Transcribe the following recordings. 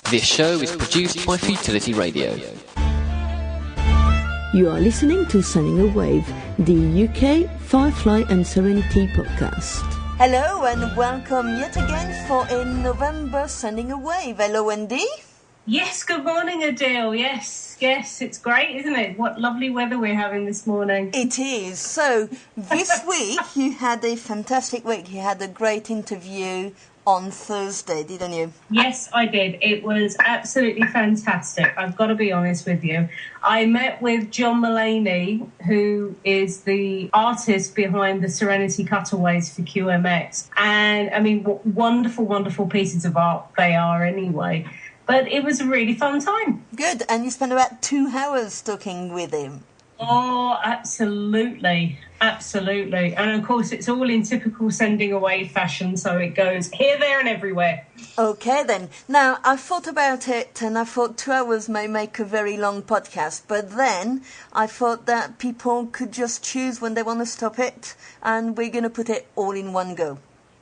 This show is produced by Futility Radio. You are listening to Sending a Wave, the UK Firefly and Serenity podcast. Hello and welcome yet again for a November Sending a Wave. Hello, Wendy. Yes, good morning, Adele. Yes, it's great, isn't it? What lovely weather we're having this morning. It is. So, this week you had a fantastic week. You had a great interview on Thursday, didn't you? Yes, I did. It was absolutely fantastic. I've got to be honest with you. I met with JohnR.Mullaney, who is the artist behind the Serenity cutaways for QMX. And, I mean, what wonderful, wonderful pieces of art they are anyway. But it was a really fun time. Good. And you spent about 2 hours talking with him. Oh, absolutely. Absolutely. And, of course, it's all in typical Sending Away fashion, so it goes here, there and everywhere. Okay, then. Now, I thought about it, and I thought 2 hours may make a very long podcast, but then I thought that people could just choose when they want to stop it, and we're going to put it all in one go.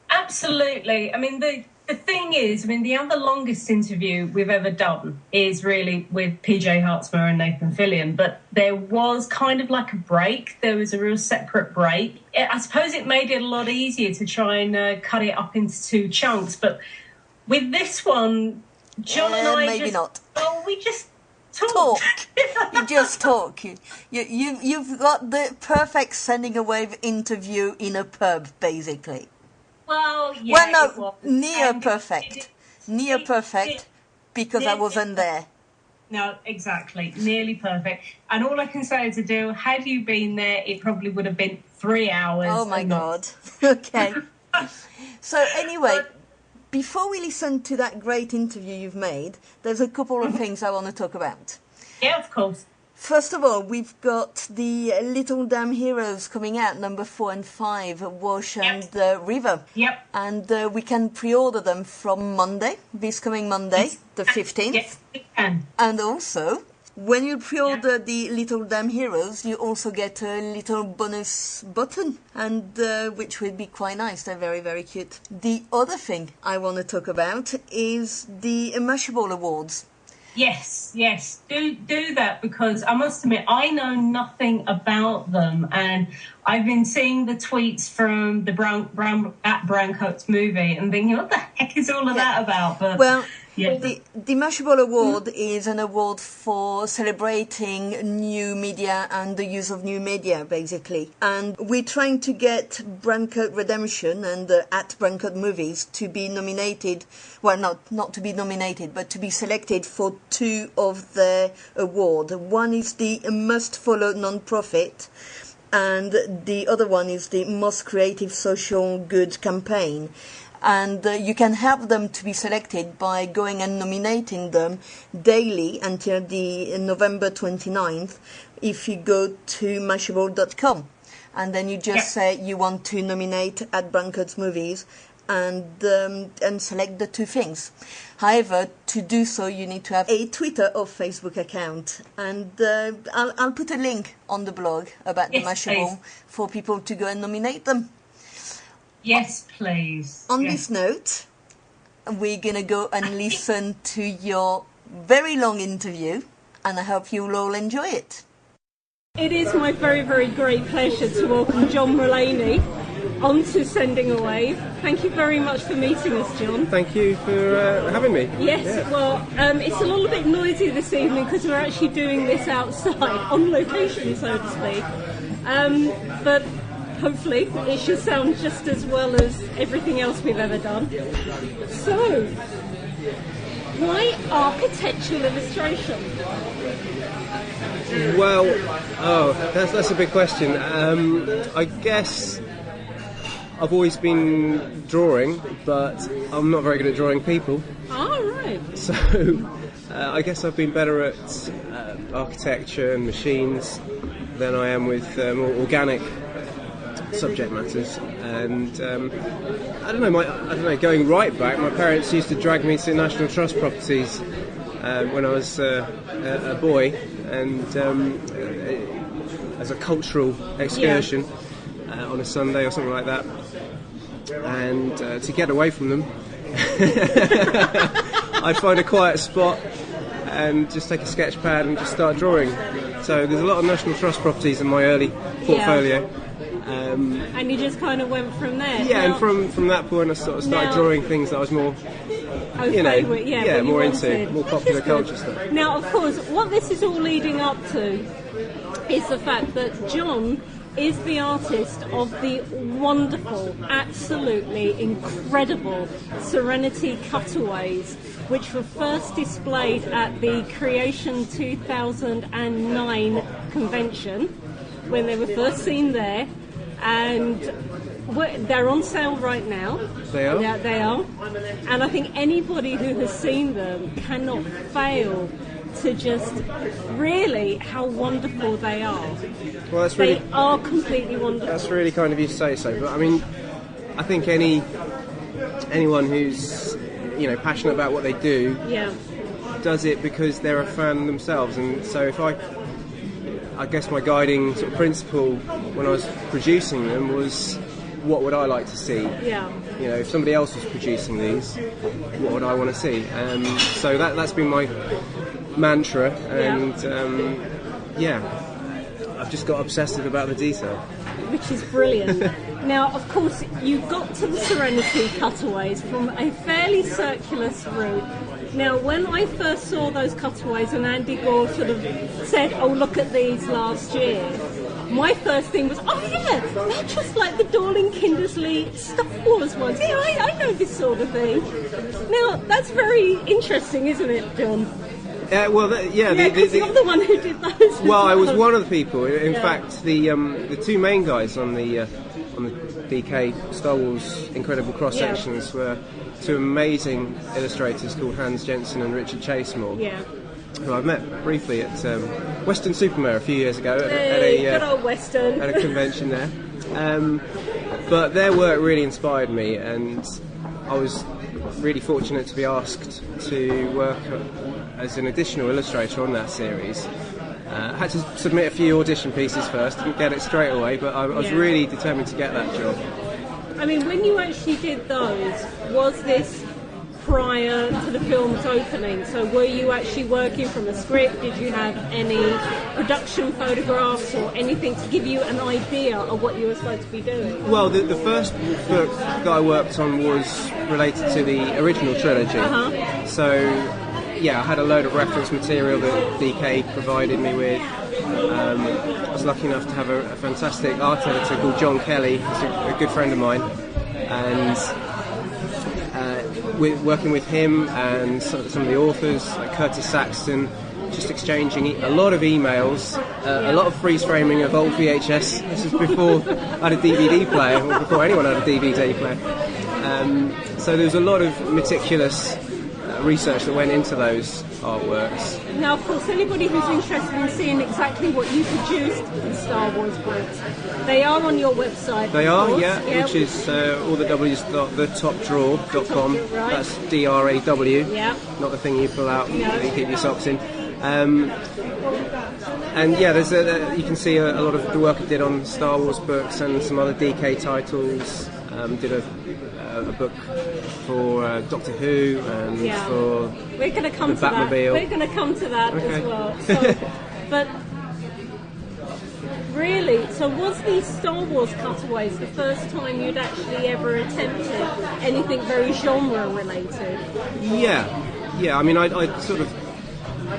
Absolutely. I mean, the thing is, the other longest interview we've ever done is really with PJ Hartzmer and Nathan Fillion, but there was kind of like a break. There was a real separate break. I suppose it made it a lot easier to try and cut it up into 2 chunks, but with this one, John and I maybe just... not. Oh, we just talk. You just talk. You've got the perfect Sending a Wave interview in a pub, basically. Well, yeah, well, it was. Near perfect, because I wasn't there. No, exactly, nearly perfect. And all I can say is, Adele, had you been there, it probably would have been 3 hours. Oh my God. Okay. So anyway, before we listen to that great interview you've made, there's a couple of things I want to talk about. Yeah, of course. First of all, we've got the Little Damn Heroes coming out, number 4 and 5, Wash and River. Yep. And we can pre-order them from Monday, this coming Monday, the 15th. Yes, we can. And also, when you pre-order the Little Damn Heroes, you also get a little bonus button, and which would be quite nice. They're very, very cute. The other thing I want to talk about is the Mashable Awards. Yes, do that, because I must admit I know nothing about them, and I've been seeing the tweets from the Browncoats movie and thinking, what the heck is all of that about? But the Mashable Award is an award for celebrating new media and the use of new media, basically. And we're trying to get Browncoat Redemption and at Browncoat Movies to be nominated, well, not to be nominated, but to be selected for 2 of the award. One is the Must Follow Non-Profit, and the other one is the Most Creative Social Good Campaign. And you can help them to be selected by going and nominating them daily until the November 29th if you go to Mashable.com. And then you just say you want to nominate at Browncoats Movies and select the 2 things. However, to do so, you need to have a Twitter or Facebook account. And I'll put a link on the blog about the Mashable for people to go and nominate them. Yes, please. On this note, we're going to go and listen to your very long interview, and I hope you'll all enjoy it. It is my very, very great pleasure to welcome JohnR.Mullaney onto Sending a Wave. Thank you very much for meeting us, John. Thank you for having me. Yes, well, it's a little bit noisy this evening because we're actually doing this outside, on location, so to speak. But hopefully it should sound just as well as everything else we've ever done. So, why architectural illustration? Well, that's a big question. I guess I've always been drawing, but I'm not very good at drawing people. Oh, right. So I guess I've been better at architecture and machines than I am with more organic subject matters. And I don't know. Going right back, my parents used to drag me to National Trust properties when I was a boy, and as a cultural excursion on a Sunday or something like that. And to get away from them, I'd find a quiet spot and just take a sketch pad and just start drawing. So there's a lot of National Trust properties in my early portfolio. And you just kind of went from there. Yeah, now, and from that point I sort of started drawing things that I was more, more into, more popular culture stuff. Now, of course, what this is all leading up to is the fact that John is the artist of the wonderful, absolutely incredible Serenity cutaways, which were first displayed at the Creation 2009 convention when they were first seen there, and they're on sale right now. They are? Yeah, they are. And I think anybody who has seen them cannot fail to just really how wonderful they are. Well, that's really, they are completely wonderful. That's really kind of you to say so. But I mean, I think anyone who's passionate about what they do does it because they're a fan themselves. And so if I guess my guiding sort of principle when I was producing them was, what would I like to see? Yeah. If somebody else was producing these, what would I want to see? So that's been my mantra, and I've just got obsessive about the detail. Which is brilliant. Now, of course, you got to the Serenity cutaways from a fairly circular route. Now, when I first saw those cutaways and Andy Gore sort of said, "Oh, look at these last year," my first thing was, "Oh yeah, they're just like the Dorling Kindersley Star Wars ones. Yeah, I know this sort of thing." Now, that's very interesting, isn't it, John? Because you're the one who did those. Well, I was one of the people. In fact, the two main guys on the DK Star Wars Incredible Cross Sections were two amazing illustrators called Hans Jensen and Richard Chasemore, who I met briefly at Western Supermare a few years ago good old Western. at a convention there. But their work really inspired me, and I was really fortunate to be asked to work as an additional illustrator on that series. I had to submit a few audition pieces first, didn't get it straight away, but I was really determined to get that job. I mean, when you actually did those, was this prior to the film's opening? So were you actually working from a script? Did you have any production photographs or anything to give you an idea of what you were supposed to be doing? Well, the first book that I worked on was related to the original trilogy. So, I had a load of reference material that DK provided me with. I was lucky enough to have a fantastic art editor called John Kelly, who's a good friend of mine, and working with him and some of the authors like Curtis Saxton, just exchanging a lot of emails, a lot of freeze framing of old VHS. This is before I had a DVD player, or before anyone had a DVD player. So there was a lot of meticulous research that went into those artworks. Now, of course, anybody who's interested in seeing exactly what you produced in Star Wars books, they are on your website. They are, which is all the W's.thetopdraw.com. Right. That's DRAW, not the thing you pull out that you keep your socks in. And there's you can see a lot of the work I did on Star Wars books and some other DK titles. Did a book for Doctor Who and for we're going to come the Batmobile. We're going to come to that as well. So, but really, so was these Star Wars cutaways the first time you'd actually ever attempted anything very genre related? Yeah. I mean, I sort of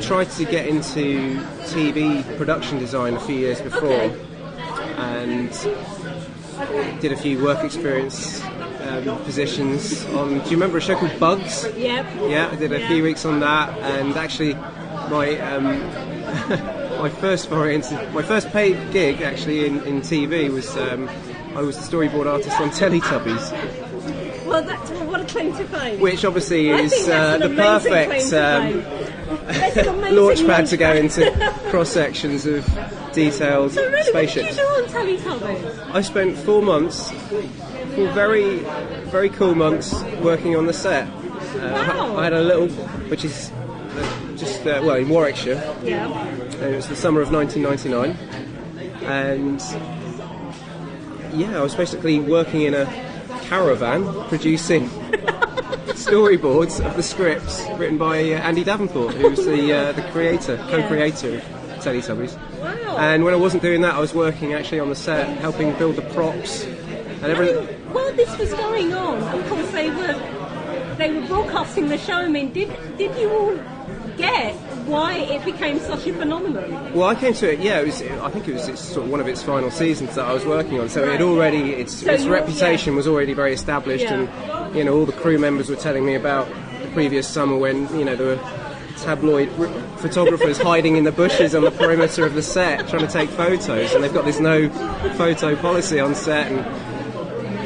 tried to get into TV production design a few years before, and did a few work experience positions on. Do you remember a show called Bugs? Yep. Yeah, I did a few weeks on that, and actually, my my first paid gig actually in TV was I was the storyboard artist on Teletubbies. Well, what a claim to fame! Which obviously is the perfect launch pad to go into cross sections of detailed spaceships. What did you do on Teletubbies? I spent 4 months, 4 very, very cool months working on the set. Wow. I had a little, which is in Warwickshire. Yeah. And it was the summer of 1999, and I was basically working in a caravan producing storyboards of the scripts written by Andy Davenport, who was the co-creator of Teletubbies. Wow. And when I wasn't doing that, I was working actually on the set, helping build the props and everything. While this was going on, of course they were broadcasting the show. I mean, did you all get why it became such a phenomenon? Well, I came to it. Yeah, I think it was sort of one of its final seasons that I was working on. So it had already its reputation was already very established, and all the crew members were telling me about the previous summer when there were tabloid photographers hiding in the bushes on the perimeter of the set trying to take photos, and they've got this no photo policy on set. And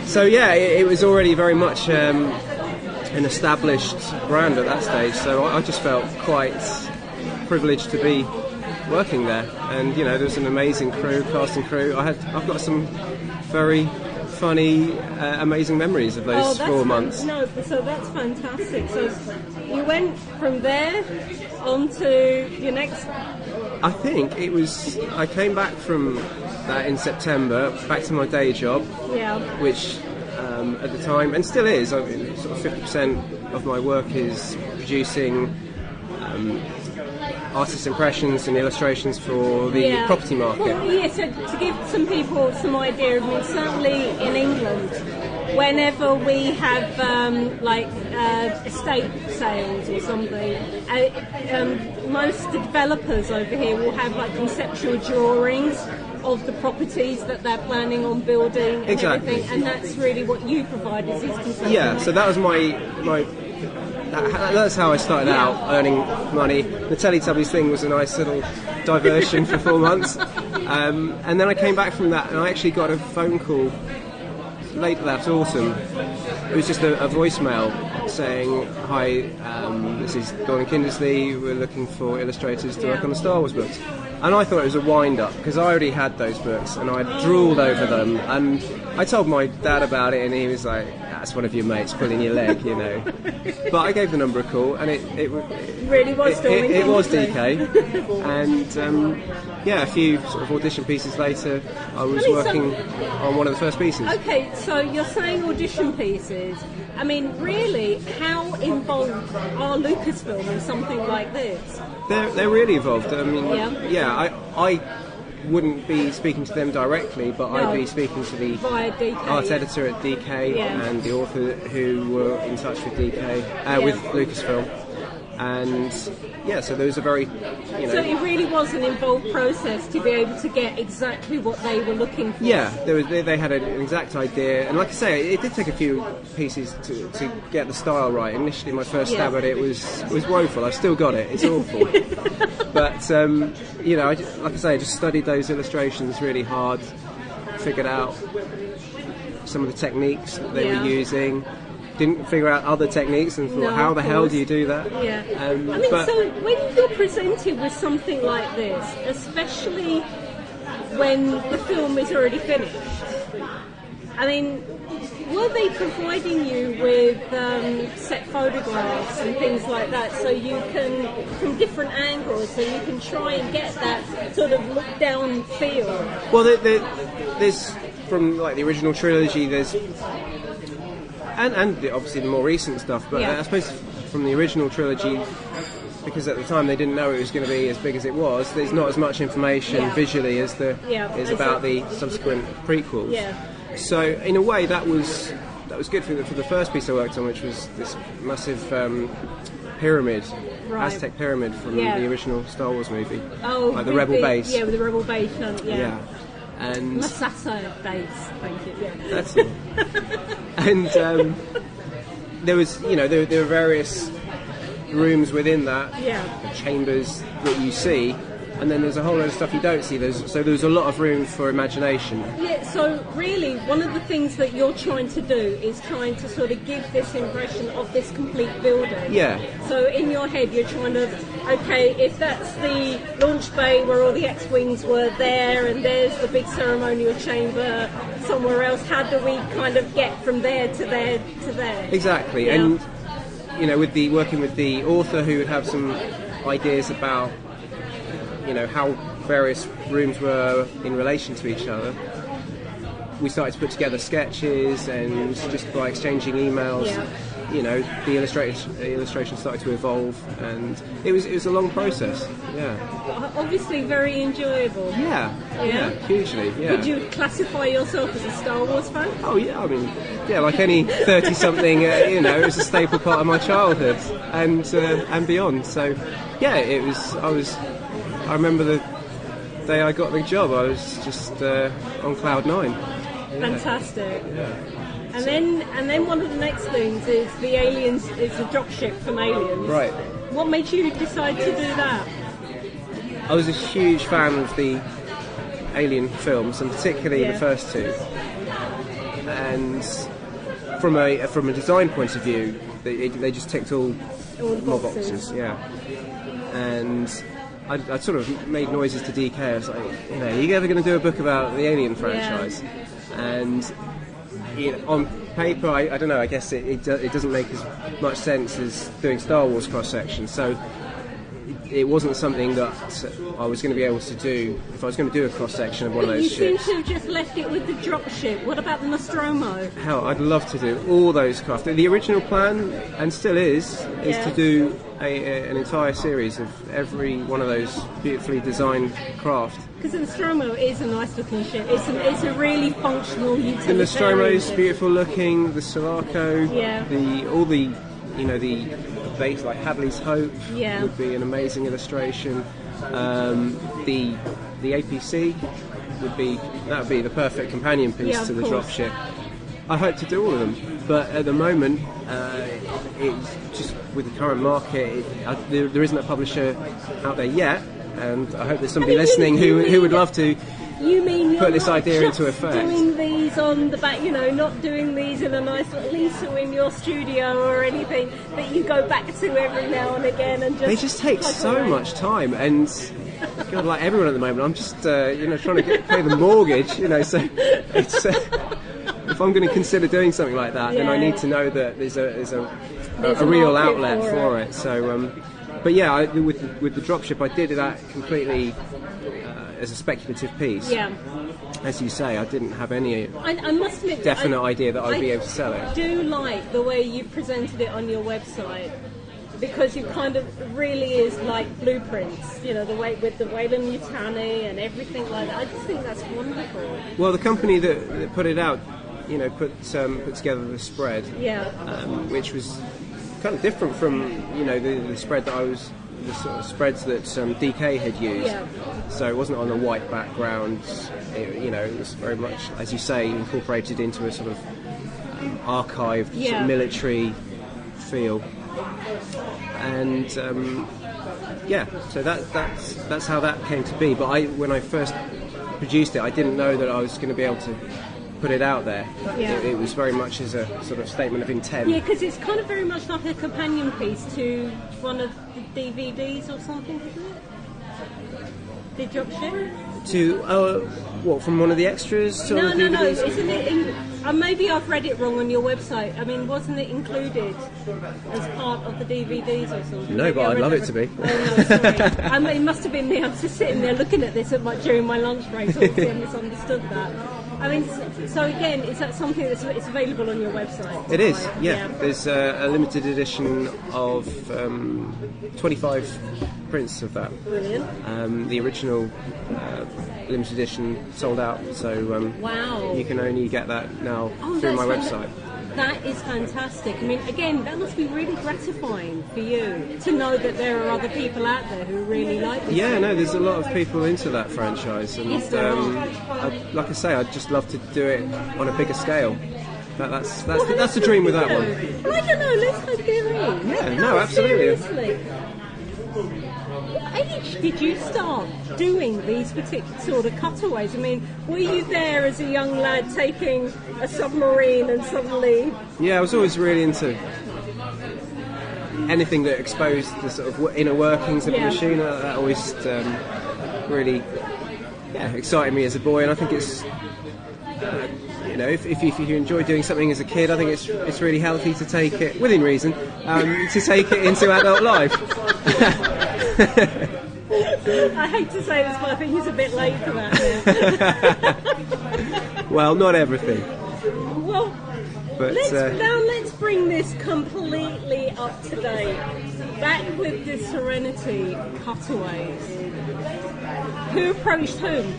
so it was already very much an established brand at that stage, so I just felt quite privileged to be working there. And there was an amazing cast and crew. I've got some very funny, amazing memories of those 4 months. No, so that's fantastic. So you went from there on to your next... I think it was... I came back from that in September, back to my day job, which at the time, and still is, sort of 50% of my work is producing artist impressions and illustrations for the property market. Well, so to give some people some idea, I mean, certainly in England, whenever we have estate sales or something, most developers over here will have conceptual drawings of the properties that they're planning on building and everything, and that's really what you provide is these conceptual. Yeah, so that was that's how I started out earning money. The Teletubbies thing was a nice little diversion for 4 months, and then I came back from that, and I actually got a phone call late that autumn. It was just a voicemail saying, "Hi, this is Gordon Kindersley. We're looking for illustrators to work on the Star Wars books." And I thought it was a wind-up because I already had those books and I drooled over them. And I told my dad about it, and he was like, "That's one of your mates pulling your leg, But I gave the number a call, and it really was it was DK. And a few sort of audition pieces later, I was working on one of the first pieces. Okay, so you're saying audition pieces. I mean, really, how involved are Lucasfilm in something like this? They're really involved. I mean, I wouldn't be speaking to them directly, but I'd be speaking to the art editor at DK and the author who were in touch with DK, with Lucasfilm. And so there was a very, So it really was an involved process to be able to get exactly what they were looking for. Yeah, they had an exact idea, and like I say, it did take a few pieces to get the style right. Initially, my first stab at it was woeful. I've still got it. It's awful. But like I say, I just studied those illustrations really hard, figured out some of the techniques that they were using. Didn't figure out other techniques and thought, how the hell do you do that? Yeah. So when you're presented with something like this, especially when the film is already finished, I mean, were they providing you with set photographs and things like that, so you can, from different angles, so you can try and get that sort of look down feel? Well, there's from the original trilogy, there's. And obviously the more recent stuff, but I suppose from the original trilogy, because at the time they didn't know it was going to be as big as it was, there's not as much information visually as there is about the subsequent prequels. Yeah. So in a way that was good for the first piece I worked on, which was this massive pyramid, Aztec pyramid from the original Star Wars movie. Oh, the Rebel base. Yeah, with the Rebel base. Yeah. And Masasa base, thank you. Yeah. That's all. And there was, there were various rooms within that, chambers that you see, and then there's a whole load of stuff you don't see. So there's a lot of room for imagination. Yeah, so really one of the things that you're trying to do is trying to sort of give this impression of this complete building. Yeah. So in your head you're trying to, okay, if that's the launch bay where all the X-Wings were there, and there's the big ceremonial chamber somewhere else, how do we kind of get from there to there to there? Exactly. Yeah. And, with working with the author who would have some ideas about how various rooms were in relation to each other, we started to put together sketches, and just by exchanging emails, the illustration started to evolve, and it was a long process. Yeah. Obviously, very enjoyable. Yeah, hugely. Yeah. Would you classify yourself as a Star Wars fan? Oh yeah, I mean, like any 30-something, it was a staple part of my childhood and beyond. So, yeah, it was. I remember the day I got the job. I was just on cloud 9. Yeah. Fantastic. Yeah. And then one of the next things is the Aliens. It's a dropship from Aliens. Right. What made you decide to do that? I was a huge fan of the Alien films, and particularly the first two. And from a design point of view, they just ticked all the my boxes. Yeah. And I sort of made noises to DK. I was like, are you ever going to do a book about the Alien franchise? Yeah. And on paper, I don't know. I guess it doesn't make as much sense as doing Star Wars cross section. So it wasn't something that I was going to be able to do if I was going to do a cross section of one of those ships. You seem to have just left it with the dropship. What about the Nostromo? Hell, I'd love to do all those craft. The original plan, and still is to do an entire series of every one of those beautifully designed craft. Because the Nostromo is a nice looking ship. It's a really functional utilitarian The Nostromo's ship. beautiful looking. The Sulaco. Yeah. The base like Hadley's Hope would be an amazing illustration. The APC would be the perfect companion piece to the dropship. I hope to do all of them, but at the moment, it's just with the current market, there isn't a publisher out there yet, and I hope there's somebody listening who would love to. You mean put this idea into effect? Doing these on the back, not doing these in a nice little Lisa in your studio or anything that you go back to every now and again and just. They just take so much time, and God, like everyone at the moment, I'm just trying to pay the mortgage, so it's. If I'm going to consider doing something like that, then I need to know that there's a real outlet for it. So, but yeah, with the dropship, I did that completely as a speculative piece. Yeah. As you say, I didn't have any I must admit, definite idea that I'd be able to sell it. I do like the way you presented it on your website, because it kind of really is like blueprints, the way with the Weyland-Yutani and everything like that. I just think that's wonderful. Well, the company that put it out, put together the spread, which was kind of different from the spread that the sort of spreads that DK had used. Yeah. So it wasn't on a white background. It was very much, as you say, incorporated into a sort of archived sort of military feel. And so that's how that came to be. But when I first produced it, I didn't know that I was going to be able to put it out there. Yeah. It was very much as a sort of statement of intent. Yeah, because it's kind of very much like a companion piece to one of the DVDs or something, isn't it? The dropship? From one of the extras? To No. Isn't it maybe I've read it wrong on your website. I mean, wasn't it included as part of the DVDs or something? No, but I'd love it to be. Oh, no, sorry. It must have been me. I was just sitting there looking at this during my lunch break, so obviously I misunderstood that. I mean, so again, is that something that's available on your website? It is, yeah. There's a limited edition of 25 prints of that. Brilliant. The original limited edition sold out, so wow. You can only get that now through my website. That is fantastic. I mean, again, that must be really gratifying for you to know that there are other people out there who really like this. Yeah, no, there's a lot of people into that franchise, and like I say, I'd just love to do it on a bigger scale. That's the dream with that one. Well, I don't know. Let's hope there is. Yeah, no, absolutely. Seriously. What age did you start doing these particular sort of cutaways? I mean, were you there as a young lad taking a submarine and suddenly... Yeah, I was always really into anything that exposed the sort of inner workings of the machine. That always really excited me as a boy, and I think it's... if you enjoy doing something as a kid, I think it's really healthy to take it, within reason, to take it into adult life. I hate to say this, but I think he's a bit late for that now. Well, not everything. Well, But let's bring this completely up to date. Back with the Serenity cutaways. Who approached whom?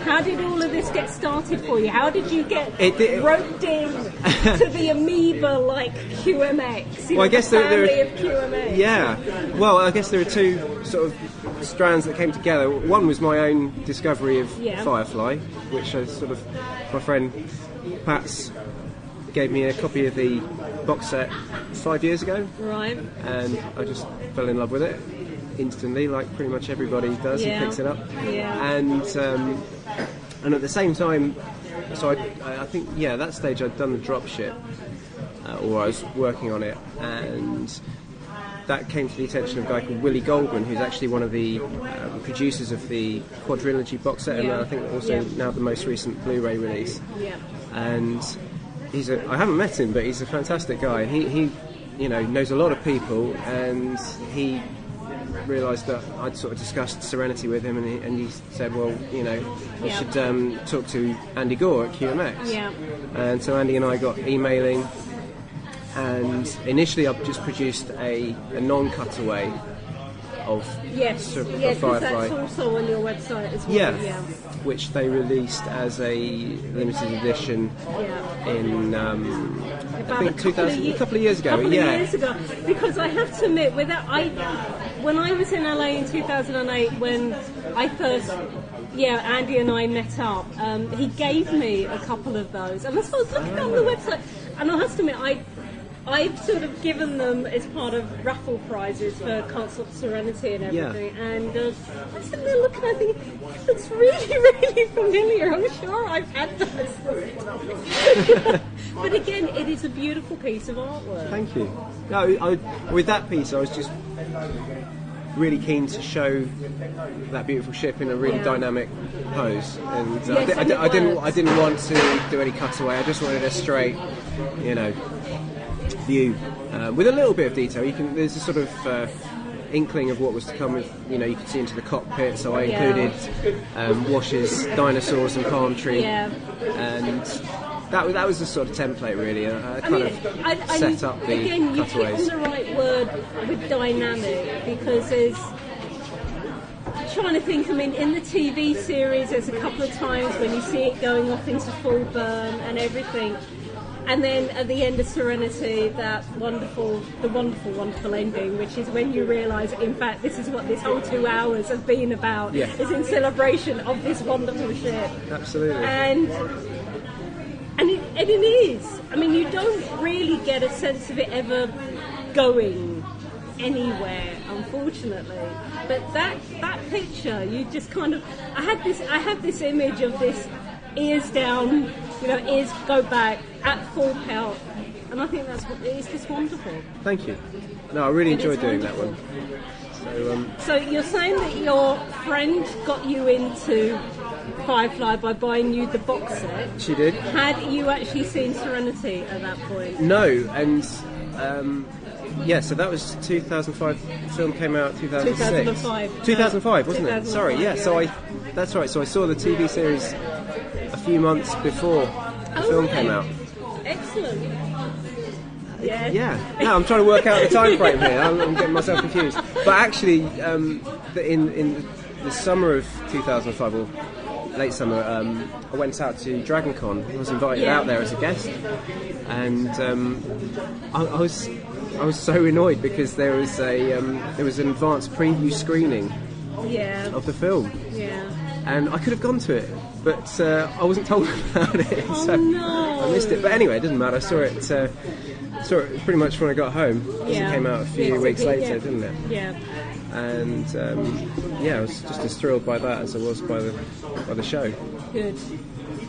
How did all of this get started for you? How did you get roped in to the amoeba like QMX? Well, I guess the family of QMX. Yeah. Well, I guess there are two sort of strands that came together. One was my own discovery of Firefly, which I sort of, my friend Pat's gave me a copy of the box set 5 years ago. Right. And I just fell in love with it instantly, like pretty much everybody does who picks it up. Yeah. And at the same time, so I think, at that stage I'd done the drop ship, or I was working on it, and that came to the attention of a guy called Willie Goldman, who's actually one of the producers of the quadrilogy box set, and I think also now the most recent Blu-ray release. Yeah. And I haven't met him, but he's a fantastic guy. He knows a lot of people, and he realised that I'd sort of discussed Serenity with him, and he said, well, you should talk to Andy Gore at QMX. Yeah. And so Andy and I got emailing, and initially I've just produced a non-cutaway of Firefly. That's also on your website as well. Yeah. Which they released as a limited edition in I think a couple of years ago. Because I have to admit, when I was in LA in 2008, when I first, Andy and I met up, he gave me a couple of those, and I was looking on the website, and I have to admit, I've sort of given them as part of raffle prizes for Can't Stop Serenity and everything, and I was sitting there looking, I think, it looks really, really familiar. I'm sure I've had those. But again, it is a beautiful piece of artwork. Thank you. No, with that piece, I was just really keen to show that beautiful ship in a really dynamic pose, and I didn't want to do any cutaway. I just wanted a straight, view with a little bit of detail. There's a sort of inkling of what was to come. With you can see into the cockpit. So I included washes, dinosaurs, and palm tree, and that was the sort of template really. I set up the again, cutaways. You hit on the right word with dynamic, because there's. Trying to think, in the TV series there's a couple of times when you see it going off into full burn and everything. And then at the end of Serenity, the wonderful ending, which is when you realise, in fact, this is what this whole 2 hours has been about, is in celebration of this wonderful ship. Absolutely. And it is. You don't really get a sense of it ever going anywhere, unfortunately. But that picture, you just kind of... I had this image of this ears down, ears go back at full pelt, and I think it's just wonderful. Thank you. No, I really enjoyed doing that one. So you're saying that your friend got you into Firefly by buying you the box set. She did. Had you actually seen Serenity at that point? No, and so that was 2005. The film came out 2006. 2005. 2005, wasn't it? Sorry, So that's right. So I saw the TV series a few months before the film came out. Excellent. Yeah. No, I'm trying to work out the time frame here. I'm getting myself confused. But actually, in the summer of 2005, or late summer, I went out to DragonCon. I was invited out there as a guest, and I was so annoyed because there was an advanced preview screening of the film. Yeah. And I could have gone to it, but I wasn't told about it, so I missed it. But anyway, it doesn't matter. I saw it pretty much when I got home, because it came out a few weeks later, didn't it? Yeah. And I was just as thrilled by that as I was by the show. Good.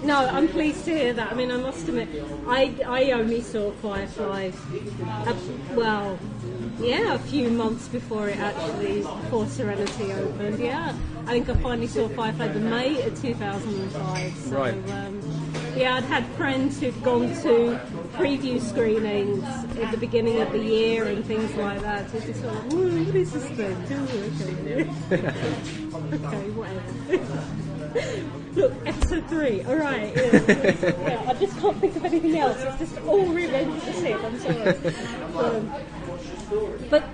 No, I'm pleased to hear that. I must admit, I only saw Firefly, a few months before Serenity opened. Yeah, I think I finally saw Firefly in May of 2005. So, right. I'd had friends who'd gone to preview screenings at the beginning of the year and things like that. So it's just sort of, what is this thing? Okay, whatever. Look, episode 3, alright. Yeah, I just can't think of anything else. It's just all Revenge of the Sith, I'm sorry. But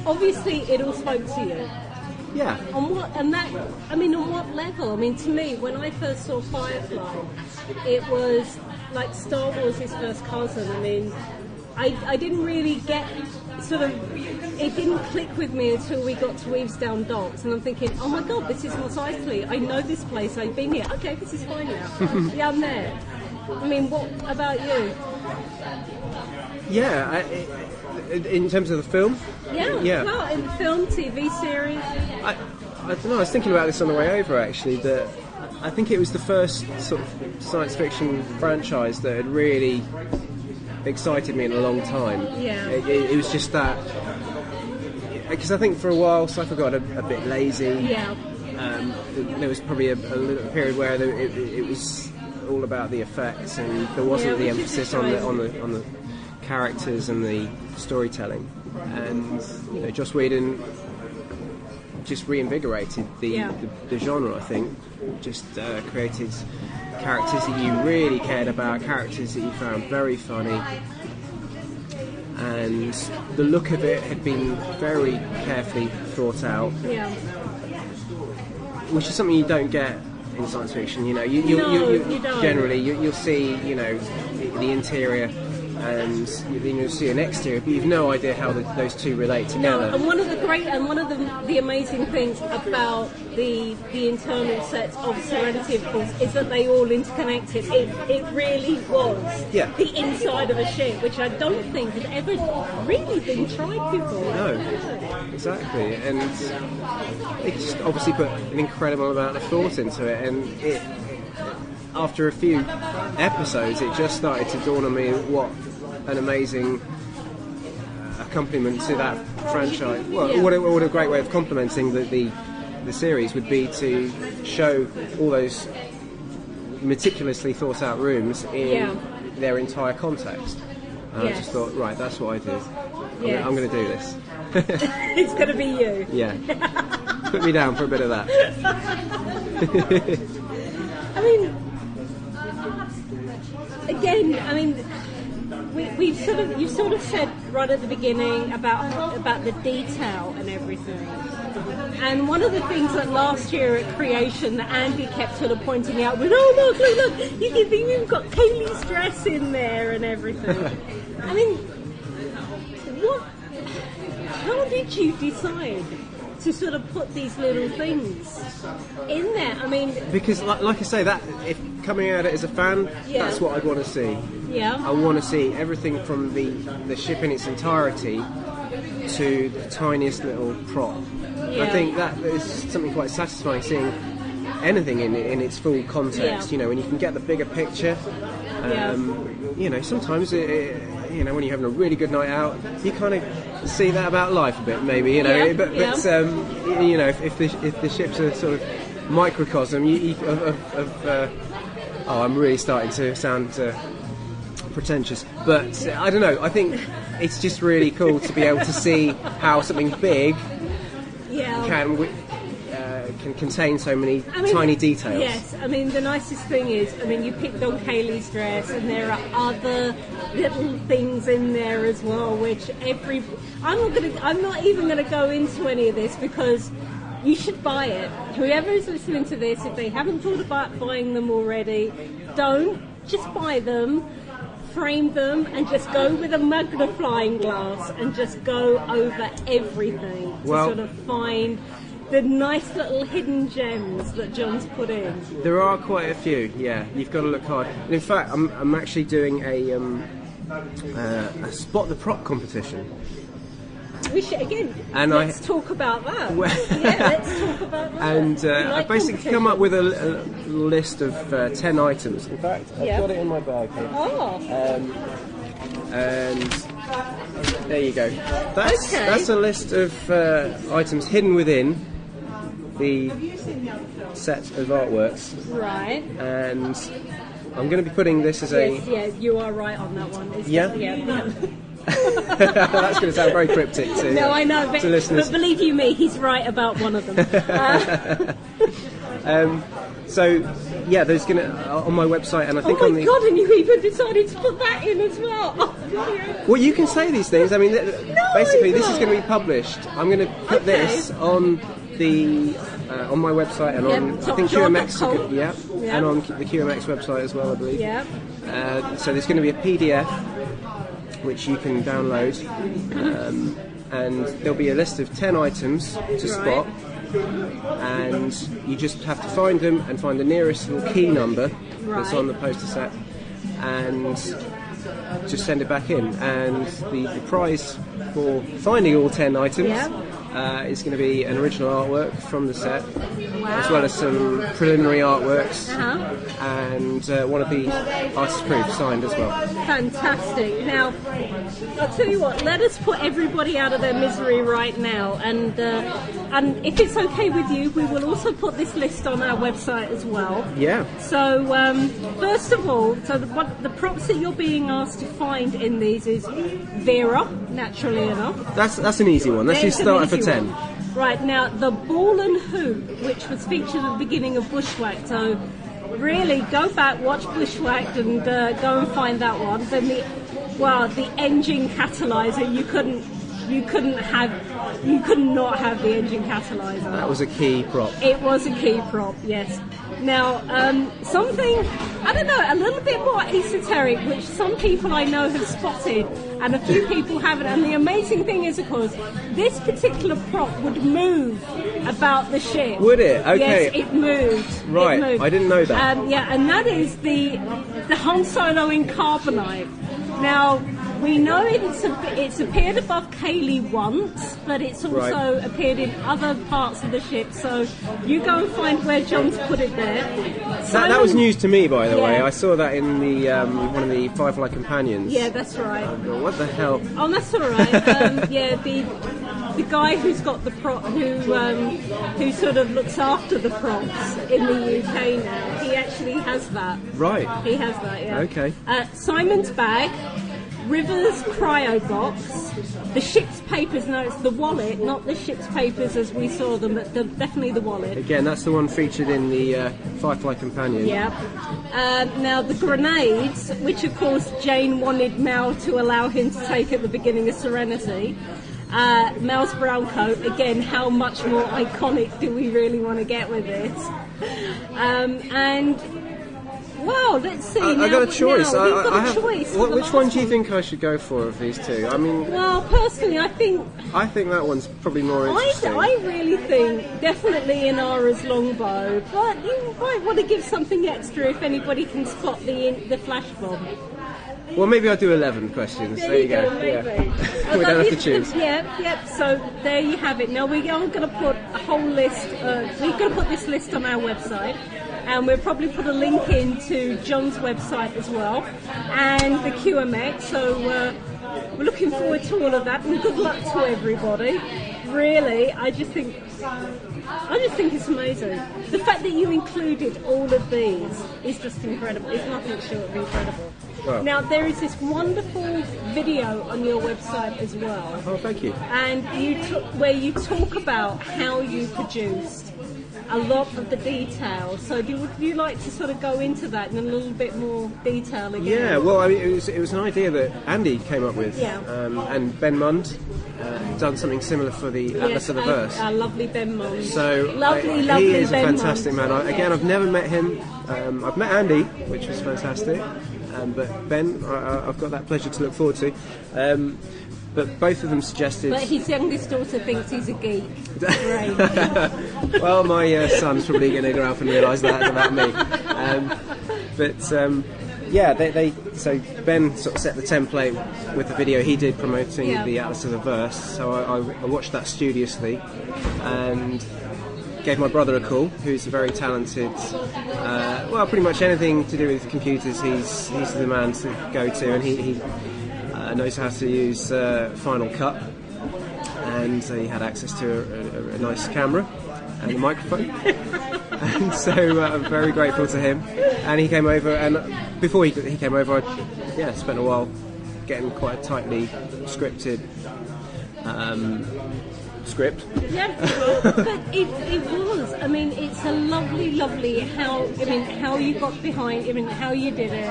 obviously it all spoke to you. Yeah. On what level? I mean, to me, when I first saw Firefly, it was like Star Wars' first cousin. I mean, I didn't really get it didn't click with me until we got to Eavesdown Docks, and I'm thinking, oh my god, this is Mos Eisley. I know this place, I've been here. Okay, this is fine now. Yeah, I'm there. I mean, what about you? Yeah, in terms of the film? Yeah. Well, in the film, TV series. I don't know, I was thinking about this on the way over actually, that I think it was the first sort of science fiction franchise that had really excited me in a long time. Yeah. It was just that, because I think for a while sci-fi got a bit lazy. Yeah. There was probably a little period where it was all about the effects, and there wasn't the emphasis on the characters and the storytelling. And Joss Whedon just reinvigorated the genre, I think. Just created characters that you really cared about, characters that you found very funny, and the look of it had been very carefully thought out. Yeah. Which is something you don't get in science fiction. You don't. Generally you'll see the interior, and then you'll see an exterior, but you've no idea how those two relate together. No, and one of the amazing things about the internal sets of Serenity, of course, is that they all interconnected. It really was the inside of a ship, which I don't think had ever really been tried before. No, exactly, and it just obviously put an incredible amount of thought into it, and it. After a few episodes, it just started to dawn on me what an amazing accompaniment to that franchise. Well, what a great way of complementing the series would be to show all those meticulously thought out rooms in their entire context. And I just thought, right, that's what I do. I'm going to do this. It's going to be you. Yeah. Put me down for a bit of that. I mean, again, you've sort of said right at the beginning about the detail and everything. And one of the things that last year at Creation that Andy kept sort of pointing out was, oh look, you've got Kaylee's dress in there and everything. I mean, how did you decide to sort of put these little things in there? I mean, because like I say, that if coming at it as a fan, that's what I'd want to see. Yeah. I want to see everything from the ship in its entirety to the tiniest little prop. Yeah. I think that is something quite satisfying, seeing anything in its full context. When you can get the bigger picture. Sometimes when you're having a really good night out, you kind of see that about life a bit, maybe. If the ships are sort of microcosm I'm really starting to sound pretentious, but I don't know. I think it's just really cool to be able to see how something big can contain so many tiny details. Yes, the nicest thing is, you picked on Kaylee's dress, and there are other little things in there as well, which I'm not even going to go into any of this, because you should buy it. Whoever is listening to this, if they haven't thought about buying them already, don't. Just buy them, frame them, and just go with a magnifying glass and just go over everything to sort of find the nice little hidden gems that John's put in. There are quite a few, yeah. You've got to look hard. And in fact, I'm actually doing a spot the prop competition. We should, again, let's talk about that. Let's talk about that. And I've basically come up with a list of 10 items. In fact, I've got it in my bag here. Oh. And there you go. That's a list of items hidden within the set of artworks. Right. And I'm going to be putting this as a... Yes, yeah, you are right on that one. It's Yeah? That's going to sound very cryptic to No, I know, but listeners. believe you me, he's right about one of them. So, yeah, there's going to... on my website, and I think on the... God, and you even decided to put that in as well. Oh, bloody hell. Well, you can say these things. I mean, basically, this is going to be published. I'm going to put this on the on my website and on I think QMX, and on the QMX website as well, I believe. Yeah. So there's going to be a PDF which you can download, and there'll be a list of 10 items to spot, and you just have to find them and find the nearest little key number that's on the poster set, and just send it back in. And the prize for finding all 10 items is going to be an original artwork from the set, as well as some preliminary artworks, and one of the artist proofs signed as well. Fantastic. Now, I'll tell you what, let us put everybody out of their misery right now, and if it's okay with you, we will also put this list on our website as well. Yeah. So, first of all, the props that you're being asked to find in these is Vera, naturally enough. That's an easy one. That's your starter for 10. Right, now the ball and hoop, which was featured at the beginning of Bushwhacked, so really go back, watch Bushwhacked, and go and find that one. Then the engine catalyzer, you could not have the engine catalyzer. That was a key prop. It was a key prop, yes. Now, something, I don't know, a little bit more esoteric, which some people I know have spotted, and a few people haven't. And the amazing thing is, of course, this particular prop would move about the ship. Would it? Okay. Yes, it moved. Right, It moved. I didn't know that. And that is the Han Solo in carbonite. Now, we know it's appeared above Kaylee once, but it's also appeared in other parts of the ship. So you go and find where John's put it there. That was news to me, by the way. I saw that in the one of the Firefly companions. Yeah, that's right. What the hell? Oh, that's all right. The guy who's got the prop, who sort of looks after the props in the UK now, he actually has that. Right. He has that. Yeah. Okay. Simon's bag. River's cryo box, the ship's papers, no, it's the wallet, not the ship's papers as we saw them, but definitely the wallet. Again, that's the one featured in the Firefly companion. Yeah. Now the grenades, which of course Jane wanted Mal to allow him to take at the beginning of Serenity. Mal's brown coat, again, how much more iconic do we really want to get with this? And well, let's see. I got a choice. Now, we've got a choice. Which one do you think I should go for of these two? I mean, well, personally, I think that one's probably more interesting. I really think definitely Inara's longbow, but you might want to give something extra if anybody can spot the flash bomb. Well, maybe I'll do 11 questions. There you go. Maybe. Yeah. We don't have to choose. Yep. So there you have it. Now we are going to put a whole list. We're going to put this list on our website. And we'll probably put a link into John's website as well, and the QMX. So we're looking forward to all of that, and good luck to everybody. Really, I just think it's amazing. The fact that you included all of these is just incredible. It's nothing short of incredible. Well. Now there is this wonderful video on your website as well. Oh, thank you. And where you talk about how you produced a lot of the details. So would you like to sort of go into that in a little bit more detail again? Yeah, well, I mean, it was an idea that Andy came up with. Yeah. And Ben Mund done something similar for the Atlas of the Verse. Our lovely Ben Mund. So lovely he is Ben a fantastic Mund. man. Again, I've never met him. I've met Andy, which was fantastic. But Ben, I've got that pleasure to look forward to. But both of them suggested... But his youngest daughter thinks he's a geek. Great. Well, my son's probably going to grow up and realise that about me. So Ben sort of set the template with the video he did promoting the Atlas of the Verse. So I watched that studiously and gave my brother a call, who's a very talented... pretty much anything to do with computers, he's the man to go to, and he knows how to use Final Cut, and he had access to a nice camera, and a microphone. And so I'm very grateful to him. And he came over, and before he came over, I spent a while getting quite a tightly scripted script. Yeah, but it was. I mean, it's a lovely how you got behind. I mean, how you did it.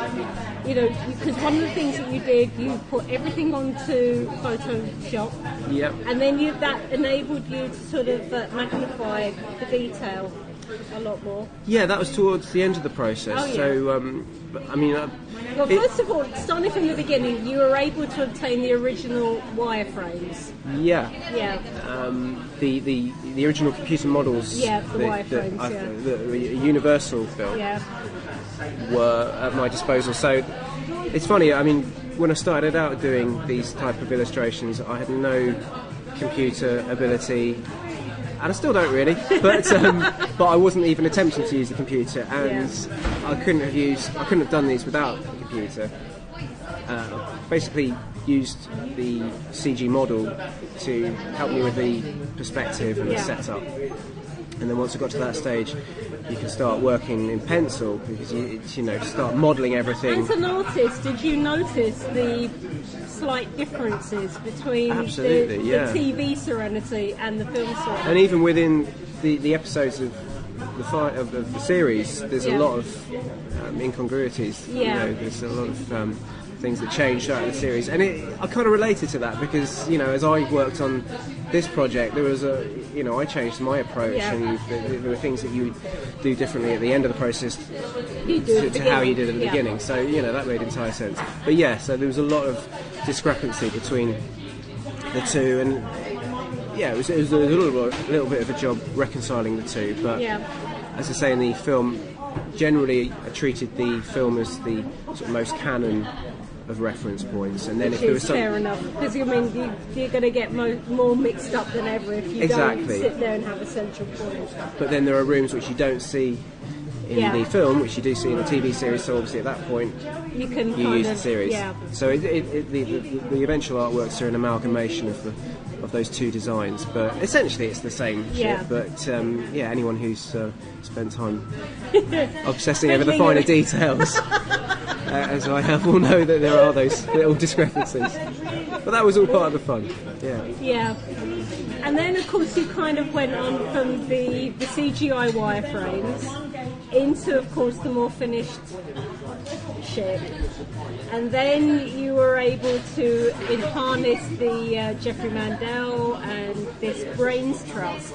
You know, because one of the things that you did, you put everything onto Photoshop. Yep. And then that enabled you to sort of magnify the detail a lot more. Yeah, that was towards the end of the process. Oh, yeah. So, I mean... well, first of all, starting from the beginning, you were able to obtain the original wireframes. Yeah. Yeah. The original computer models... Yeah, the wireframes, the Universal film were at my disposal. So, it's funny, I mean, when I started out doing these type of illustrations, I had no computer ability... And I still don't really, but I wasn't even attempting to use the computer, and I couldn't have done these without the computer. Basically, used the CG model to help me with the perspective and the setup. And then once I got to that stage, you can start working in pencil because you start modelling everything. As an artist, did you notice the slight differences between the TV Serenity and the film Serenity? And even within the episodes of the series, there's a lot of incongruities. Yeah. There's a lot of things that changed out of the series, and I kind of related to that because as I worked on this project, there was I changed my approach, and there were things that you do differently at the end of the process to how you did at the beginning. So that made entire sense. But so there was a lot of discrepancy between the two, and it was a little bit of a job reconciling the two. But as I say in the film, generally I treated the film as the sort of most canon of reference points, and then if there was something... fair enough, because you're going to get more mixed up than ever if you don't sit there and have a central point. But then there are rooms which you don't see in the film, which you do see in the TV series, so obviously at that point you use the series. So the eventual artworks are an amalgamation of those two designs, but essentially it's the same shit. But anyone who's spent time obsessing over the finer details as I have will know that there are those little discrepancies. But that was all part of the fun. Yeah. And then of course you kind of went on from the CGI wireframes into, of course, the more finished shit. And then you were able to harness the Jeffrey Mandel and this Brains Trust.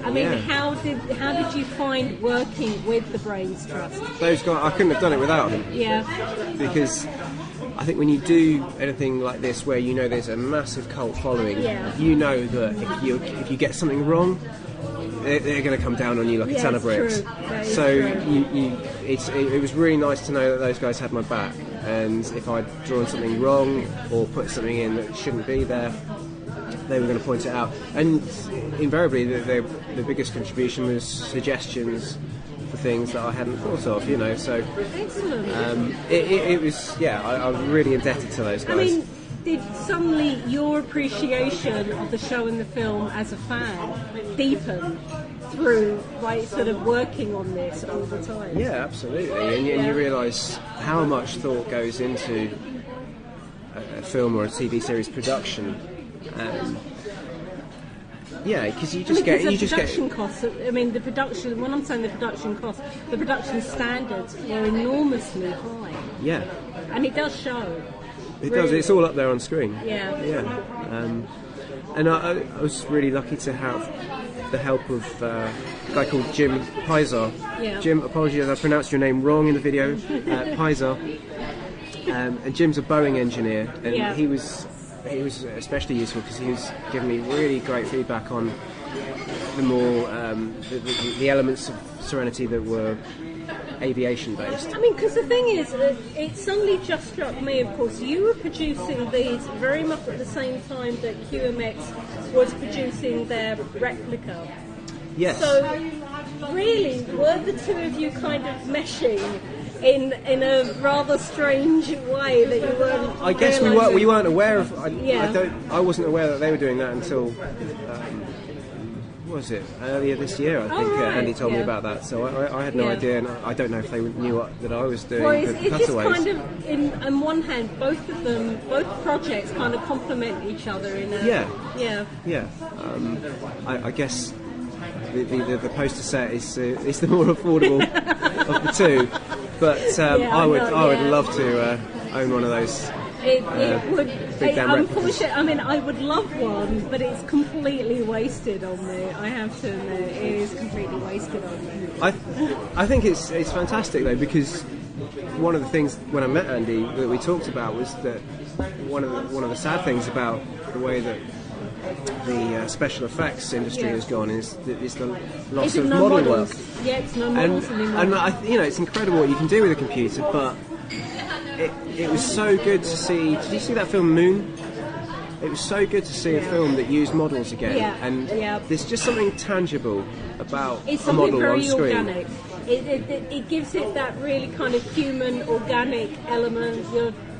I mean, how did you find working with the Brains Trust? Those guys, I couldn't have done it without them. Yeah. Because I think when you do anything like this, where there's a massive cult following, you know that if you get something wrong, they're going to come down on you like a ton of bricks. So it was really nice to know that those guys had my back, and if I'd drawn something wrong or put something in that shouldn't be there, they were going to point it out. And invariably, the biggest contribution was suggestions for things that I hadn't thought of. So excellent. It was I was really indebted to those guys. I mean, did suddenly your appreciation of the show and the film as a fan deepen through sort of working on this all the time? Yeah, absolutely. And you realise how much thought goes into a film or a TV series production. Because you just get production costs. I mean, the production. When I'm saying the production costs, the production standards were enormously high. Yeah, and it does show. It does. It's all up there on screen. Yeah. And I was really lucky to have the help of a guy called Jim Pizar. Yeah. Jim, apologies, I pronounced your name wrong in the video. Pizar. And Jim's a Boeing engineer, and he was especially useful because he was giving me really great feedback on the more the elements of Serenity that were aviation based. I mean, because the thing is that it suddenly just struck me, of course, you were producing these very much at the same time that QMX was producing their replica. Yes. So really, were the two of you kind of meshing in a rather strange way that you weren't? I guess realising? we weren't aware of. I wasn't aware that they were doing that until was it earlier this year? I think right, Andy told me about that. So I had no idea, and I don't know if they knew that I was doing well, it's just cutaways. kind of, on one hand, both projects kind of complement each other in a... Yeah. I guess the poster set is the more affordable of the two, but I would love to own one of those. It would. Unfortunately, I mean, I would love one, but it's completely wasted on me. I have to admit, it is completely wasted on me. I think it's fantastic though, because one of the things when I met Andy that we talked about was that one of the sad things about the way that the special effects industry has gone is the loss of model work. Yeah, it's no models anymore. And it's incredible what you can do with a computer, but it was so good to see. Did you see that film Moon? It was so good to see a film that used models again. There's just something tangible about a model on screen. Organic. It gives it that really kind of human, organic element.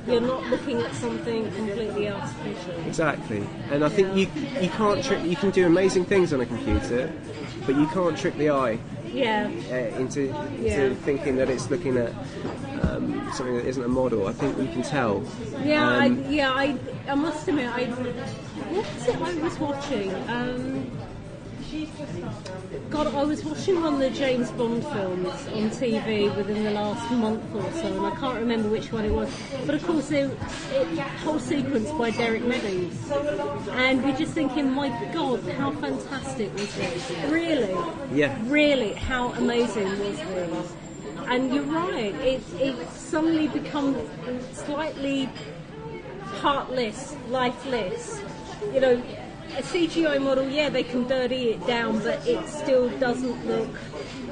You're not looking at something completely artificial. Exactly, and I think you can't trick. You can do amazing things on a computer, but you can't trick the eye into thinking that it's looking at something that isn't a model. I think you can tell. I must admit, what was it I was watching? I was watching one of the James Bond films on TV within the last month or so, and I can't remember which one it was. But of course, whole sequence by Derek Meadows, and we're just thinking, my God, how fantastic was this? Really? Yeah. Really, how amazing was this? And you're right, it suddenly becomes slightly heartless, lifeless. You know, a CGI model, they can dirty it down, but it still doesn't look...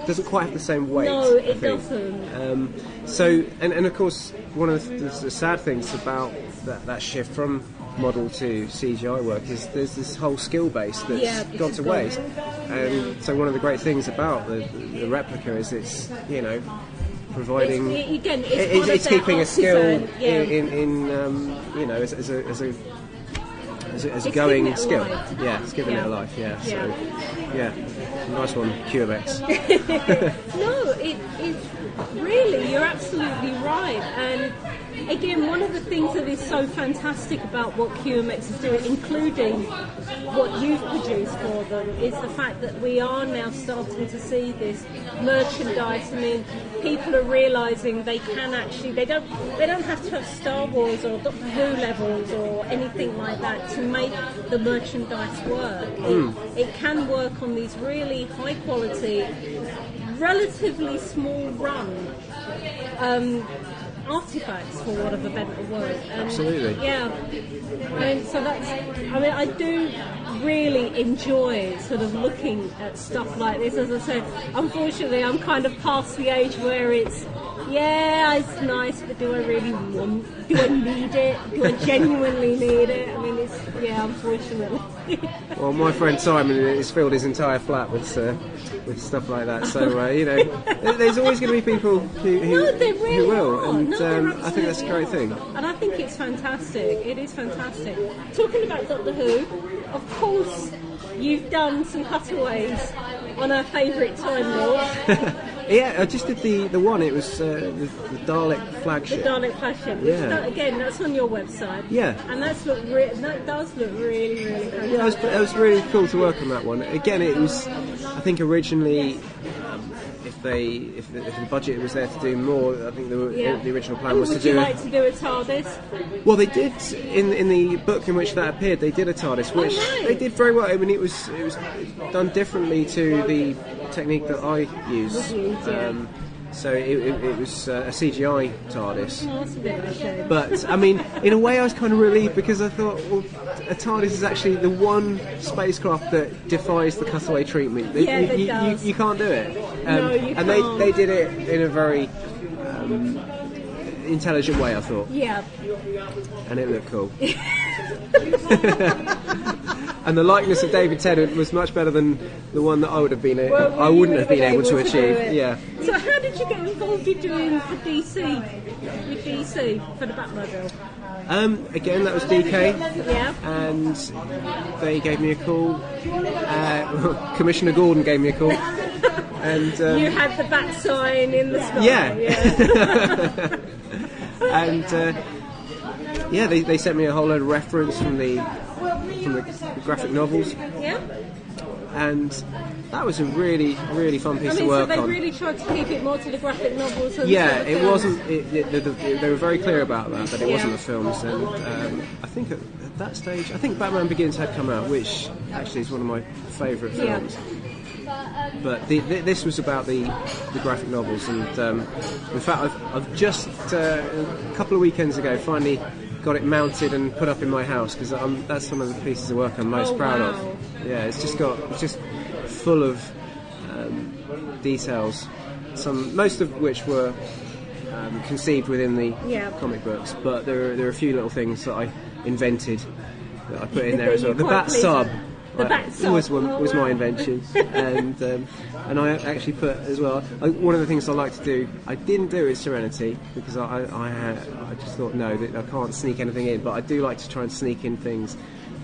Doesn't quite have the same weight. No, it doesn't. So, and of course, one of the sad things about that shift from model to CGI work is there's this whole skill base that's gone to waste. And so one of the great things about the replica is it's, providing... It's keeping a skill as a going skill. Life. Yeah, it's giving it a life, So, nice one, QMX. No, it's really, you're absolutely right. And again, one of the things that is so fantastic about what QMX is doing, including what you've produced for them, is the fact that we are now starting to see this merchandise. I mean, people are realising they can actually, they don't have to have Star Wars or Doctor Who levels or anything like that to make the merchandise work. It can work on these really high quality, relatively small run artifacts, for want of a better word. Absolutely. Yeah. I do really enjoy sort of looking at stuff like this. As I said, unfortunately, I'm kind of past the age where it's nice, but do I really need it? Do I genuinely need it? I mean, unfortunately. Well, my friend Simon has filled his entire flat with stuff like that, so there's always going to be people who will, and I think that's a great thing. And I think it's fantastic. It is fantastic. Talking about Doctor Who, of course, you've done some cutaways on our favourite Time Lord. Yeah, I just did the one. It was the Dalek flagship. The Dalek flagship. Which again, that's on your website. Yeah. And that does look really, really fantastic. Yeah, it was really cool to work on that one. Again, it was, I think originally, if the budget was there to do more, I think the original plan was to do. Would you like to do a TARDIS? Well, they did in the book in which that appeared. They did a TARDIS, which they did very well. I mean, it was done differently to the technique that I use. So it was a CGI TARDIS. Oh, that's a bit of a shame. But, I mean, in a way I was kind of relieved because I thought, well, a TARDIS is actually the one spacecraft that defies the cutaway treatment. You can't do it. No, you and can't. they did it in a very intelligent way, I thought. Yeah. And it looked cool. And the likeness of David Tennant was much better than the one that I would have been. I wouldn't have been able to achieve. Yeah. So how did you get involved in doing for DC for the Batmobile? Again, that was DK. Yeah. And they gave me a call. Commissioner Gordon gave me a call. And you had the bat sign in the sky. Yeah. And they sent me a whole load of reference from the graphic novels. Yeah. And that was a really, really fun piece of work so they on. really tried to keep it more to the graphic novels. And it wasn't. They were very clear about that it wasn't the films. And I think at that stage, I think Batman Begins had come out, which actually is one of my favourite films. But this was about the graphic novels, and in fact, I've just a couple of weekends ago finally got it mounted and put up in my house, because that's one of the pieces of work I'm most proud of. Yeah, it's just full of details, most of which were conceived within the comic books, but there are a few little things that I invented that I put in there as well. The bat sub. Was my invention, and I actually put as well. One of the things I like to do, I didn't do it Serenity because I just thought no, that I can't sneak anything in, but I do like to try and sneak in things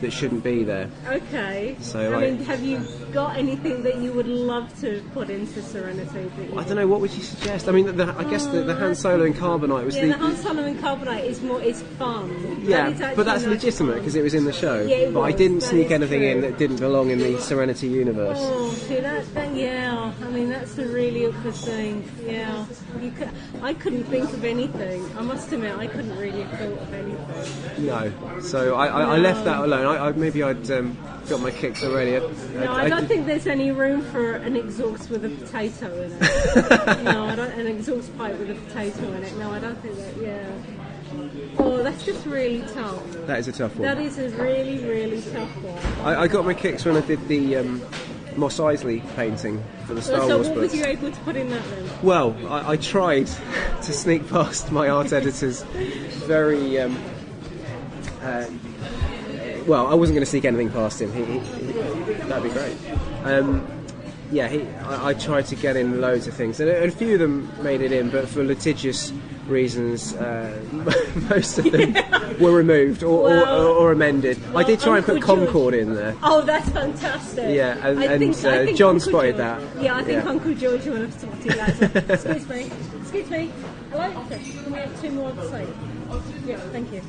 that shouldn't be there. Okay. So I mean, have you got anything that you would love to put into Serenity? I don't know. What would you suggest? I mean, I guess the Han Solo and Carbonite was the Han Solo and Carbonite is fun. Yeah, but that's legitimate because it was in the show. Yeah, but I didn't sneak anything in that didn't belong in the Serenity universe. Oh, see that? Yeah. I mean, that's the really awkward thing. Yeah. I couldn't think of anything. I must admit, I couldn't really have thought of anything. No. So I left that alone. Maybe I'd got my kicks already. I don't think there's any room for an exhaust with a potato in it. No, an exhaust pipe with a potato in it. No, I don't think that. Yeah. Oh, that's just really tough. That is a tough one. That is a really, really tough one. I got my kicks when I did the Mos Eisley painting for the Star Wars books. So what was you able to put in that then? Well, I tried to sneak past my art editor's very... well, I wasn't going to sneak anything past him. That'd be great. I tried to get in loads of things, and a few of them made it in, but for litigious reasons, most of them were removed or amended. I did try and put Concord in there. Oh, that's fantastic. Yeah, and John spotted that. Yeah, I think Uncle George would have sorted that. Excuse me. Hello? Can we have 2 more of the same? Yeah, thank you.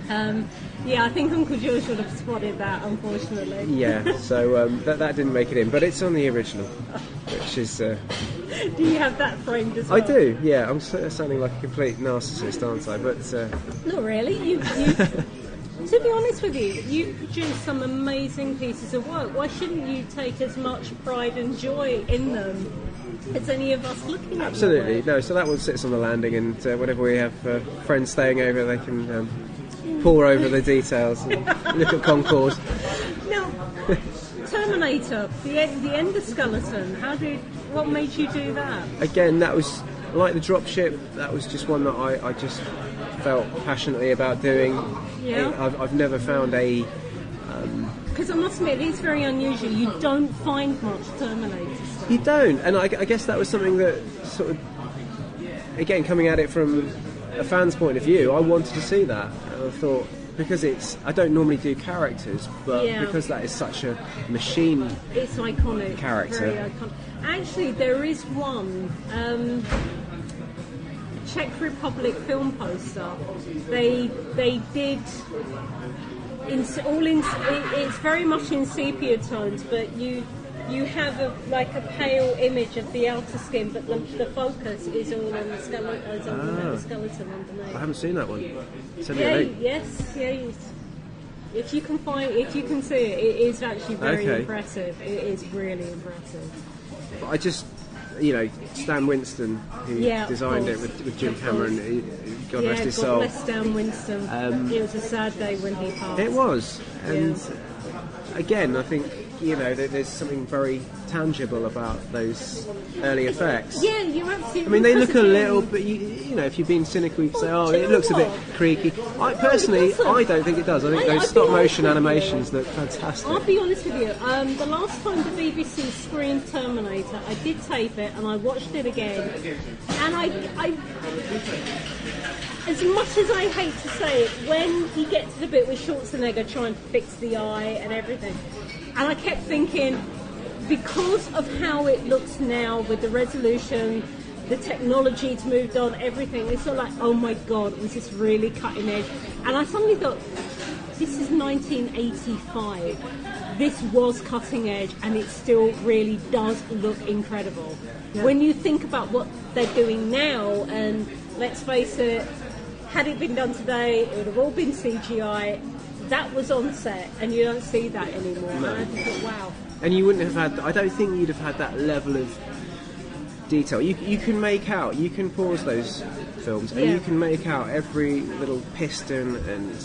I think Uncle George would have spotted that, unfortunately. Yeah, so that didn't make it in, but it's on the original, which is... Do you have that framed as well? I do, yeah. I'm sounding like a complete narcissist, aren't I? But not really. You to be honest with you, you produce some amazing pieces of work. Why shouldn't you take as much pride and joy in them as any of us looking at Absolutely. No, so that one sits on the landing, and whenever we have friends staying over, they can... pore over the details and look at Concord. Now, Terminator, the endoskeleton. What made you do that? Again, that was like the dropship. That was just one that I just felt passionately about doing. Yeah. I've never found a. Because I must admit, it's very unusual. You don't find much Terminator stuff. You don't, and I guess that was something that sort of, again, coming at it from a fan's point of view, I wanted to see that. And I thought, because I don't normally do characters, but because that is such a machine, it's iconic character. Very iconic. Actually, there is one Czech Republic film poster. They did it's very much in sepia tones, but you have a pale image of the outer skin, but the focus is all on the skeleton, the skeleton underneath. I haven't seen that one. Send me a link. Yes. If you can see it, it is actually very impressive. It is really impressive. But I just, Stan Winston, who designed it with Jim Cameron, God rest his soul. God bless Stan Winston. It was a sad day when he passed. It was, and again, I think there's something very tangible about those early effects. Yeah, you're absolutely. I mean, they look a little bit. If you've been cynical, you say, "Oh, it looks a bit creaky." I don't think it does. I think those stop motion animations look fantastic. I'll be honest with you. The last time the BBC screened Terminator, I did tape it and I watched it again, and I as much as I hate to say it, when you get to the bit with Schwarzenegger trying to fix the eye and everything, and I kept thinking, because of how it looks now with the resolution, the technology's moved on, everything, it's sort of like, oh my God, was this really cutting edge? And I suddenly thought, this is 1985. This was cutting edge, and it still really does look incredible. Yeah. When you think about what they're doing now, and let's face it, had it been done today, it would have all been CGI. That was on set, and you don't see that anymore. No. And I just thought, wow. And you wouldn't have had, I don't think you'd have had that level of detail. You can make out, you can pause those films, and you can make out every little piston and,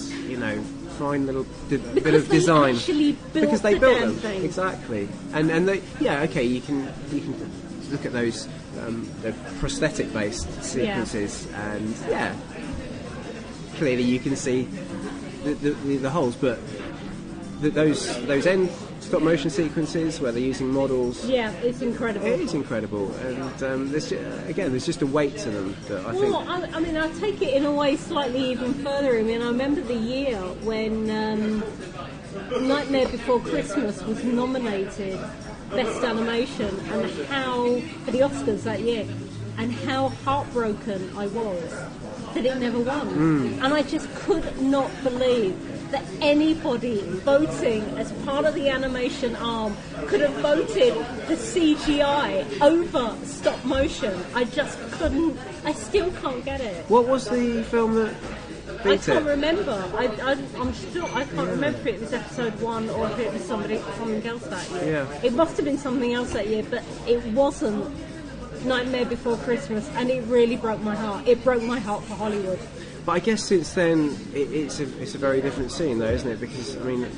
fine little bit of design. Because they built them. Thing. Exactly. And they, you can look at those the prosthetic based sequences, and clearly you can see the holes, but those end stop motion sequences where they're using models, it's incredible. It is incredible, and there's just a weight to them that I think. I mean, I take it in a way slightly even further. I mean, I remember the year when Nightmare Before Christmas was nominated Best Animation, and how for the Oscars that year, and how heartbroken I was that it never won. And I just could not believe that anybody voting as part of the animation arm could have voted the CGI over stop motion. I just couldn't. I still can't get it. What was the film that beat it? I can't remember. I'm sure I can't remember if it was episode 1 or if it was something else that year. Yeah. It must have been something else that year, but it wasn't Nightmare Before Christmas, and it really broke my heart. It broke my heart for Hollywood. But I guess since then, it's a very different scene, though, isn't it? Because, I mean, a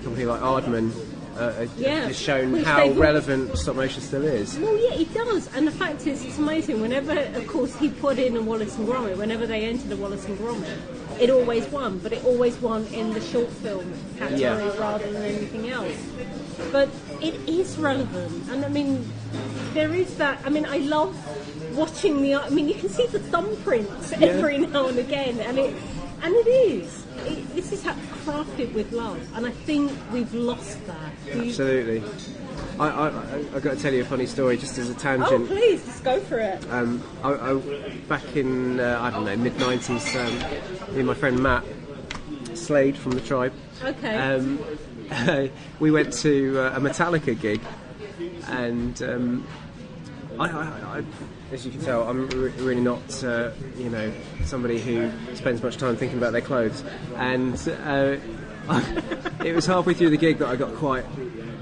company like Aardman has shown how relevant stop motion still is. Well, yeah, it does. And the fact is, it's amazing. Whenever, of course, he put in a Wallace and Gromit, whenever they entered a Wallace and Gromit, it always won. But it always won in the short film category rather than anything else. But it is relevant. And, I mean, there is that. I mean, I love watching you can see the thumbprints every now and again, and it is. This is crafted with love, and I think we've lost that. Absolutely. I've got to tell you a funny story, just as a tangent. Oh, please, just go for it. Back in mid-90s, me and my friend Matt Slade from the Tribe. Okay. We went to a Metallica gig, and I as you can tell, I'm really not, somebody who spends much time thinking about their clothes. And it was halfway through the gig that I got quite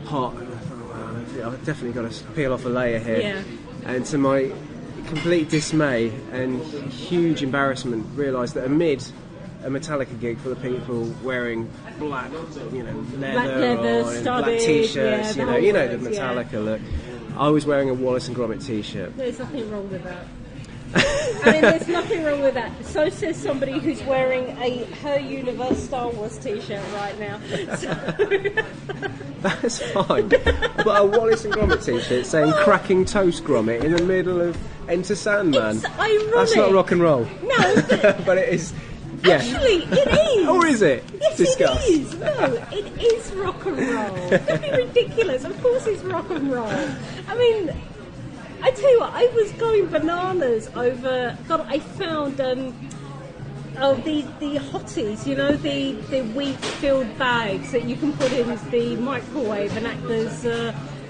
hot. I've definitely got to peel off a layer here. Yeah. And to my complete dismay and huge embarrassment, realised that amid a Metallica gig full of people wearing black, leather studded, black t-shirts, the Metallica look. I was wearing a Wallace and Gromit t-shirt. There's nothing wrong with that. I mean, there's nothing wrong with that. So says somebody who's wearing a Her Universe Star Wars t-shirt right now. That's fine. But a Wallace and Gromit t-shirt saying cracking toast Gromit in the middle of Enter Sandman. It's ironic. That's not rock and roll. No. But it is. Yeah. Actually, it is. Or is it? Yes, Discuss. it is. No, it is rock and roll. Don't be ridiculous. Of course it's rock and roll. I mean, I tell you what, I was going bananas over... God, I found the hotties, the wheat-filled bags that you can put in the microwave and act as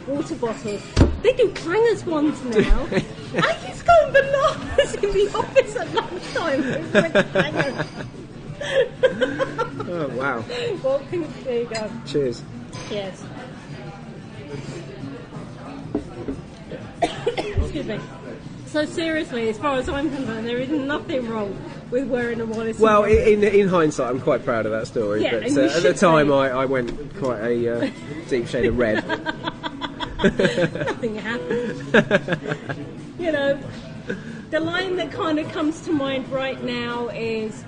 water bottles. They do clangers ones now. I was going bananas in the office at lunchtime with clangers. Oh, wow. Well, there you go. Cheers. Yes. Excuse me. So seriously, as far as I'm concerned, there is nothing wrong with wearing a Wallace. Well, in hindsight, I'm quite proud of that story. Yeah, but and you at the should time, be. I went quite a deep shade of red. Nothing happened. You know, the line that kind of comes to mind right now is,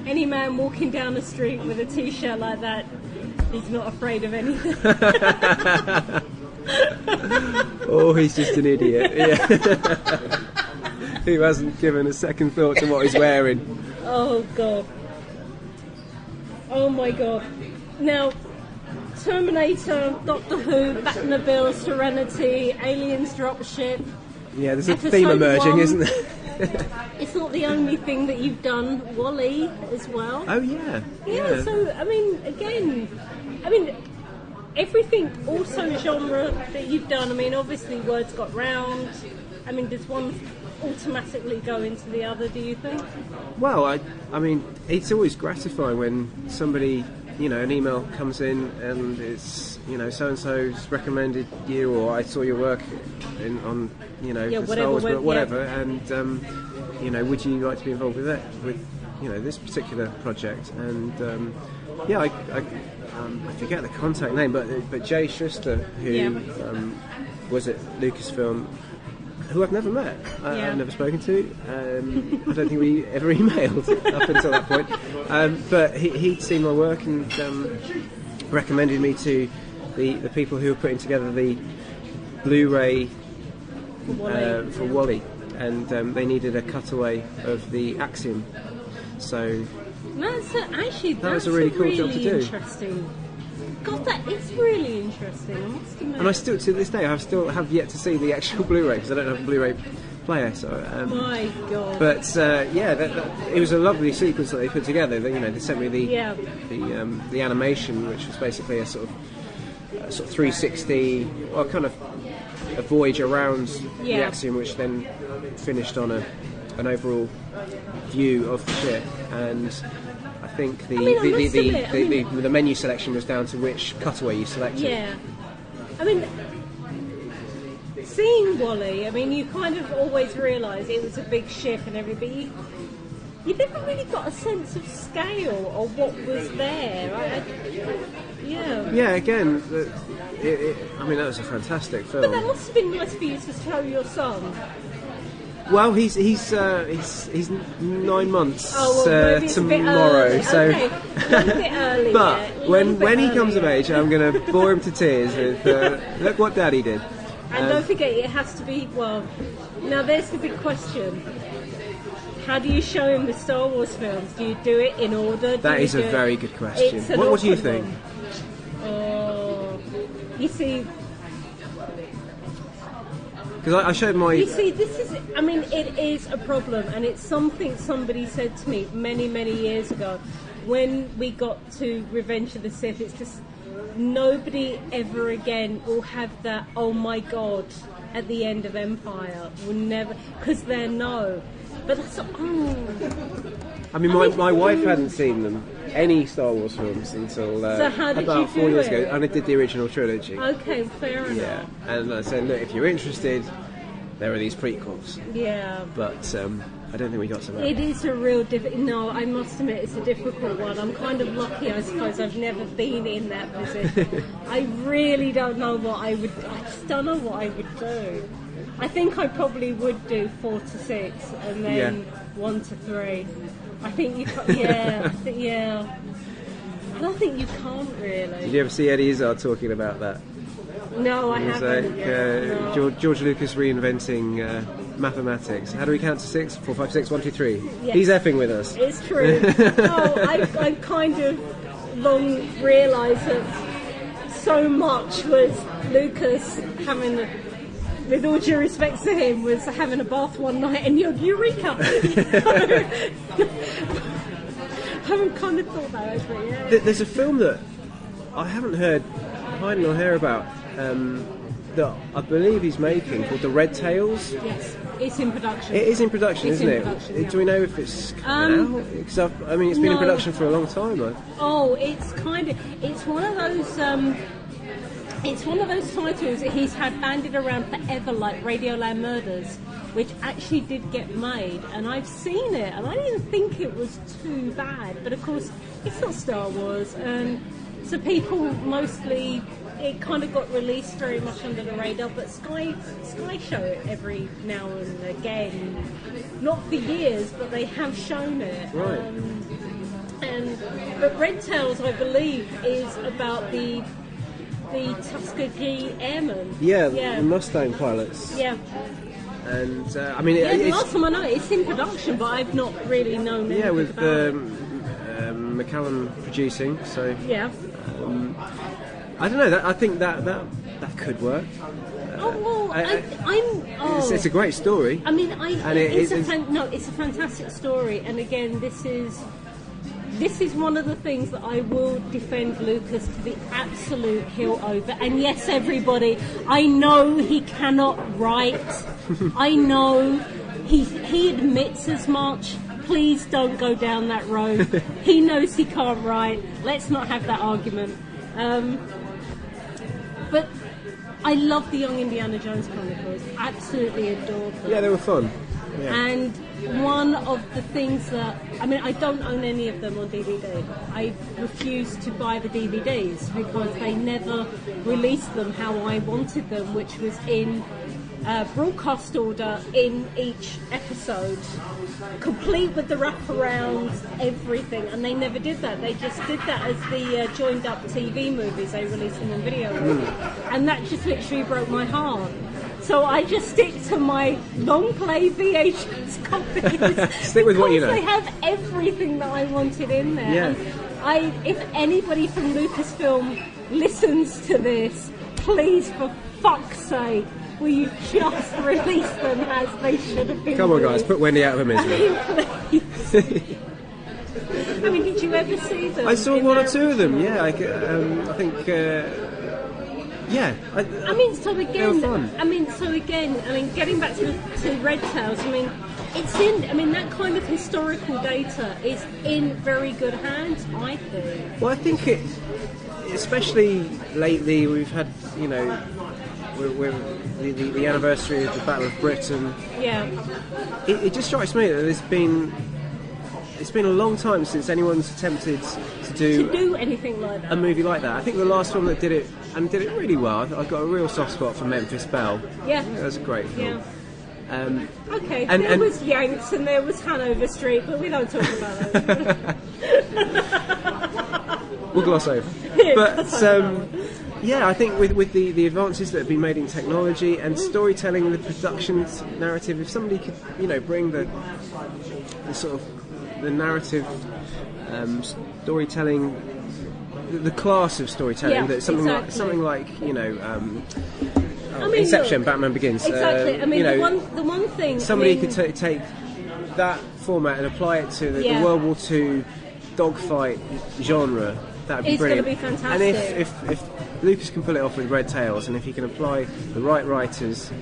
any man walking down the street with a t-shirt like that, he's not afraid of anything. Oh, he's just an idiot. Yeah. Who hasn't given a second thought to what he's wearing. Oh, God. Oh, my God. Now, Terminator, Doctor Who, Batmobile, Serenity, Aliens Dropship. Yeah, there's a Episode theme emerging, 1. isn't there? It's not the only thing that you've done. Wall-E as well. Oh, yeah. Yeah, so, I mean, again, everything, also genre that you've done, I mean, obviously Words Got Round. I mean, does one automatically go into the other, do you think? Well, I mean, it's always gratifying when somebody, you know, an email comes in and it's, you know, so-and-so's recommended you, or I saw your work on, you know, the Star Wars, whatever, and, you know, would you like to be involved with that, with, you know, this particular project? And, yeah, I forget the contact name, but Jay Schuster, who was at Lucasfilm, who I've never met, I've never spoken to. I don't think we ever emailed up until that point. But he'd seen my work and recommended me to the people who were putting together the Blu-ray for Wall-E, and they needed a cutaway of the Axiom. So that was a really cool job to do. Interesting. God, that is really interesting. I must admit. And I still, to this day, I still have yet to see the actual Blu-ray because I don't have a Blu-ray player. So, my God. But yeah, it was a lovely sequence that they put together. You know, they sent me the animation, which was basically a sort of 360, well, kind of a voyage around the Axiom, which then finished on an overall view of the ship. And I think the menu selection was down to which cutaway you selected. Yeah. I mean, seeing Wall-E, I mean, you kind of always realise it was a big ship and everything. You never really got a sense of scale or what was there. Yeah, again, I mean, that was a fantastic film. But that must have been nice for you to show your son. Well, he's 9 months maybe it's tomorrow, a bit early. so. Okay. A bit early. But when he comes of age, I'm going to bore him to tears with look what Daddy did. And don't forget, it has to be, well, now there's the big question. How do you show him the Star Wars films? Do you do it in order? That is a very good question. What do you think? You see... Because I showed my... You see, this is... I mean, it is a problem, and it's something somebody said to me many, many years ago. When we got to Revenge of the Sith, it's just... Nobody ever again will have that, oh my God, at the end of Empire. Will never... Because they're no. But that's... I mean, my wife hadn't seen them, any Star Wars films, until so how did about you 4 do years it? ago, and I did the original trilogy. Okay, fair enough. Yeah, and I said, look, if you're interested, there are these prequels. Yeah. But I don't think we got to that. It is a real no, I must admit it's a difficult one. I'm kind of lucky, I suppose. I've never been in that position. I really don't know what I just don't know what I would do. I think I probably would do 4 to 6 and then 1 to 3. I think you yeah. I don't think you can't really. Did you ever see Eddie Izzard talking about that? No, I haven't. No. George Lucas reinventing mathematics. How do we count to 6? 4, 5, 6, 1, 2, 3. Yes. He's effing with us. It's true. I've kind of long realised that so much was Lucas having, with all due respect to him, was having a bath one night and eureka! I haven't kind of thought that over yet. There's a film that I haven't heard hiding or hear about that I believe he's making called The Red Tails. Yes, it's in production. It is in production, isn't it? Production, Do we know if it's coming out? Because I mean, it's been in production for a long time, though. Oh, it's one of those. It's one of those titles that he's had bandied around forever, like Radioland Murders. which actually did get made, and I've seen it, and I didn't think it was too bad. But of course, it's not Star Wars, and so people mostly, it kind of got released very much under the radar. But Sky show it every now and again, not for years, but they have shown it. Right. But Red Tails, I believe, is about the Tuskegee Airmen. Yeah, the Mustang pilots. Yeah. And the last time I know it's in production, but I've not really known anything with about it. McCallum producing. So Yeah. I don't know. I think that could work. It's a great story. I mean, it's a it's fantastic story, and again, this is one of the things that I will defend Lucas to the absolute hill over. And yes, everybody, I know he cannot write. I know he admits as much. Please don't go down that road. He knows he can't write. Let's not have that argument. But I love the Young Indiana Jones Chronicles. Absolutely adored them. Yeah, they were fun. Yeah. And one of the things that, I mean, I don't own any of them on DVD. I refuse to buy the DVDs because they never released them how I wanted them, which was in broadcast order in each episode, complete with the wraparound, everything, and they never did that. They just did that as the joined up TV movies. They released them on video, and that just literally broke my heart. So I just stick to my long play VHS copies. Stick with what you know. Because they have everything that I wanted in there. Yeah. And if anybody from Lucasfilm listens to this, please, for fuck's sake, will you just release them as they should have been? Come on, guys, put Wendy out of her misery. Please. I mean, did you ever see them? I saw one or two of them. Yeah, I think. Yeah. I mean, so again. They were fun. I mean, getting back to Red Tails. I mean, it's in. I mean, that kind of historical data is in very good hands, I think. Well, I think it, especially lately, we've had, you know, we're the anniversary of the Battle of Britain. Yeah. It just strikes me that it's been a long time since anyone's attempted to do anything like that. A movie like that. I think the last one that did it really well. I've got a real soft spot for Memphis Belle. Yeah, that was a great film. Yeah. Okay, there was Yanks and there was Hanover Street, but we don't talk about that. We'll gloss over. But yeah, I think with the advances that have been made in technology and storytelling, the production narrative, if somebody could, you know, bring the sort of the narrative storytelling, the class of storytelling, that something like you know. Inception, look, Batman Begins. Exactly. I mean, you know, the one thing somebody could take that format and apply it to the World War II dogfight genre. That'd be brilliant. It's going to be fantastic. And if Lucas can pull it off with Red Tails, and if he can apply the right writers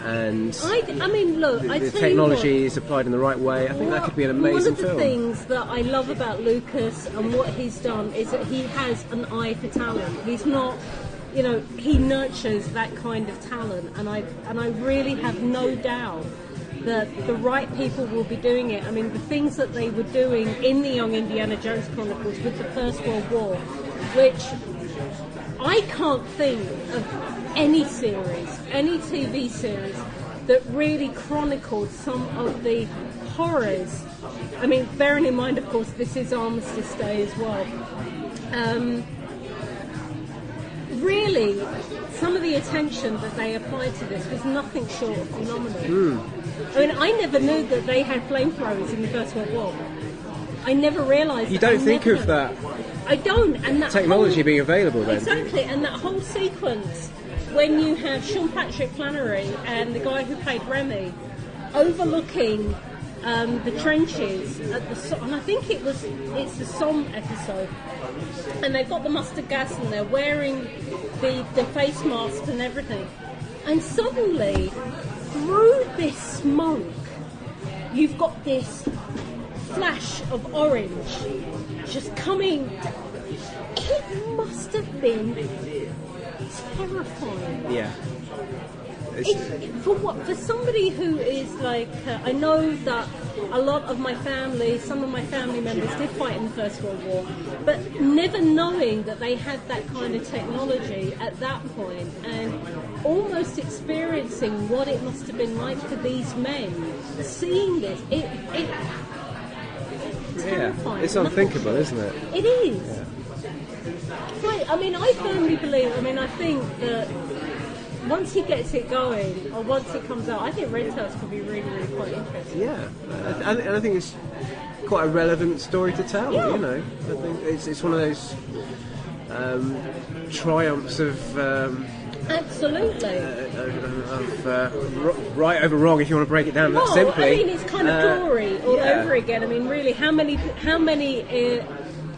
and the technology is applied in the right way, I think that could be an amazing film. One of the things that I love about Lucas and what he's done is that he has an eye for talent. He's not, you know, he nurtures that kind of talent, and I really have no doubt that the right people will be doing it. I mean, the things that they were doing in the Young Indiana Jones Chronicles with the First World War, which I can't think of any series, any TV series that really chronicled some of the horrors. I mean, bearing in mind, of course, this is Armistice Day as well. Really, some of the attention that they applied to this was nothing short of phenomenal. I mean, I never knew that they had flamethrowers in the First World War. I never realised. You don't think of that. I don't, and that technology being available then. Exactly, and that whole sequence when you have Sean Patrick Flannery and the guy who played Remy overlooking the trenches at the, and I think it's the Somme episode, and they've got the mustard gas and they're wearing the face masks and everything, and suddenly through this smoke you've got this flash of orange just coming. It must have been terrifying. Yeah. For somebody who is like, I know that a lot of my family, some of my family members did fight in the First World War, but never knowing that they had that kind of technology at that point, and almost experiencing what it must have been like for these men, seeing this, it's terrifying. It's unthinkable, isn't it? It is. Yeah. Right, I mean, I firmly believe, I think that once he gets it going, or once it comes out, I think Red Tails could be really, really quite interesting. Yeah, and I think it's quite a relevant story to tell, you know. I think it's one of those triumphs of... Absolutely. Right over wrong, if you want to break it down that simply. I mean, it's kind of glory all over again. I mean, really, how many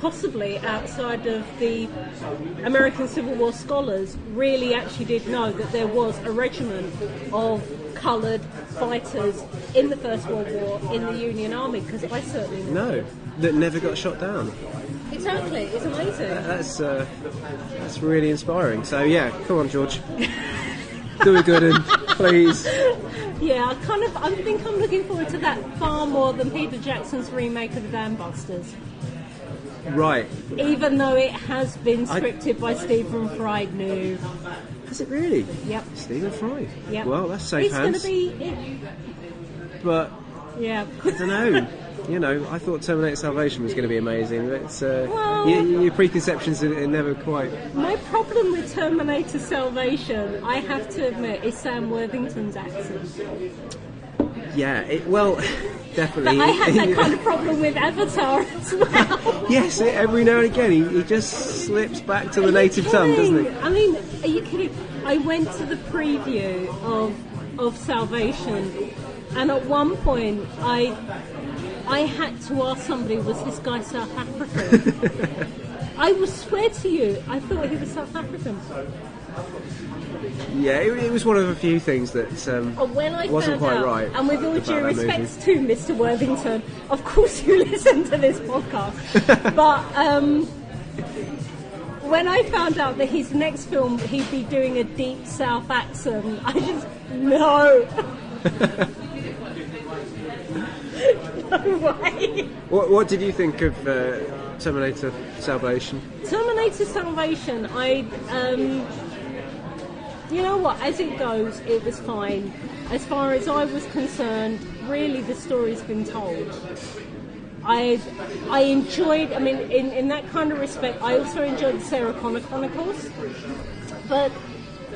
possibly outside of the American Civil War scholars really actually did know that there was a regiment of coloured fighters in the First World War in the Union Army? Because I certainly didn't. No, that never got shot down. Exactly, it's amazing. That's really inspiring. So yeah, come on, George, do it good, and please. Yeah, I think I'm looking forward to that far more than Peter Jackson's remake of the Dam Busters. Right. Even though it has been scripted by Stephen Fry. No. Has it really? Yep. Stephen Fry. Yep. Well, that's safe hands. It's going to be. But yeah. I don't know. You know, I thought Terminator Salvation was going to be amazing. But your preconceptions are never quite. My problem with Terminator Salvation, I have to admit, is Sam Worthington's accent. Yeah, definitely. But I had that kind of problem with Avatar as well. Yes, every now and again he just slips back to the native tongue, doesn't he? I mean, are you kidding? I went to the preview of Salvation, and at one point I had to ask somebody, was this guy South African? I will swear to you, I thought he was South African. Yeah, it was one of a few things that wasn't quite right. And with all due respect to Mr. Worthington, of course you listen to this podcast. But when I found out that his next film he'd be doing a deep South accent, I just no. No way. What did you think of Terminator Salvation? Terminator Salvation, you know what, as it goes, it was fine. As far as I was concerned, really the story's been told. I enjoyed, in that kind of respect, I also enjoyed the Sarah Connor Chronicles, but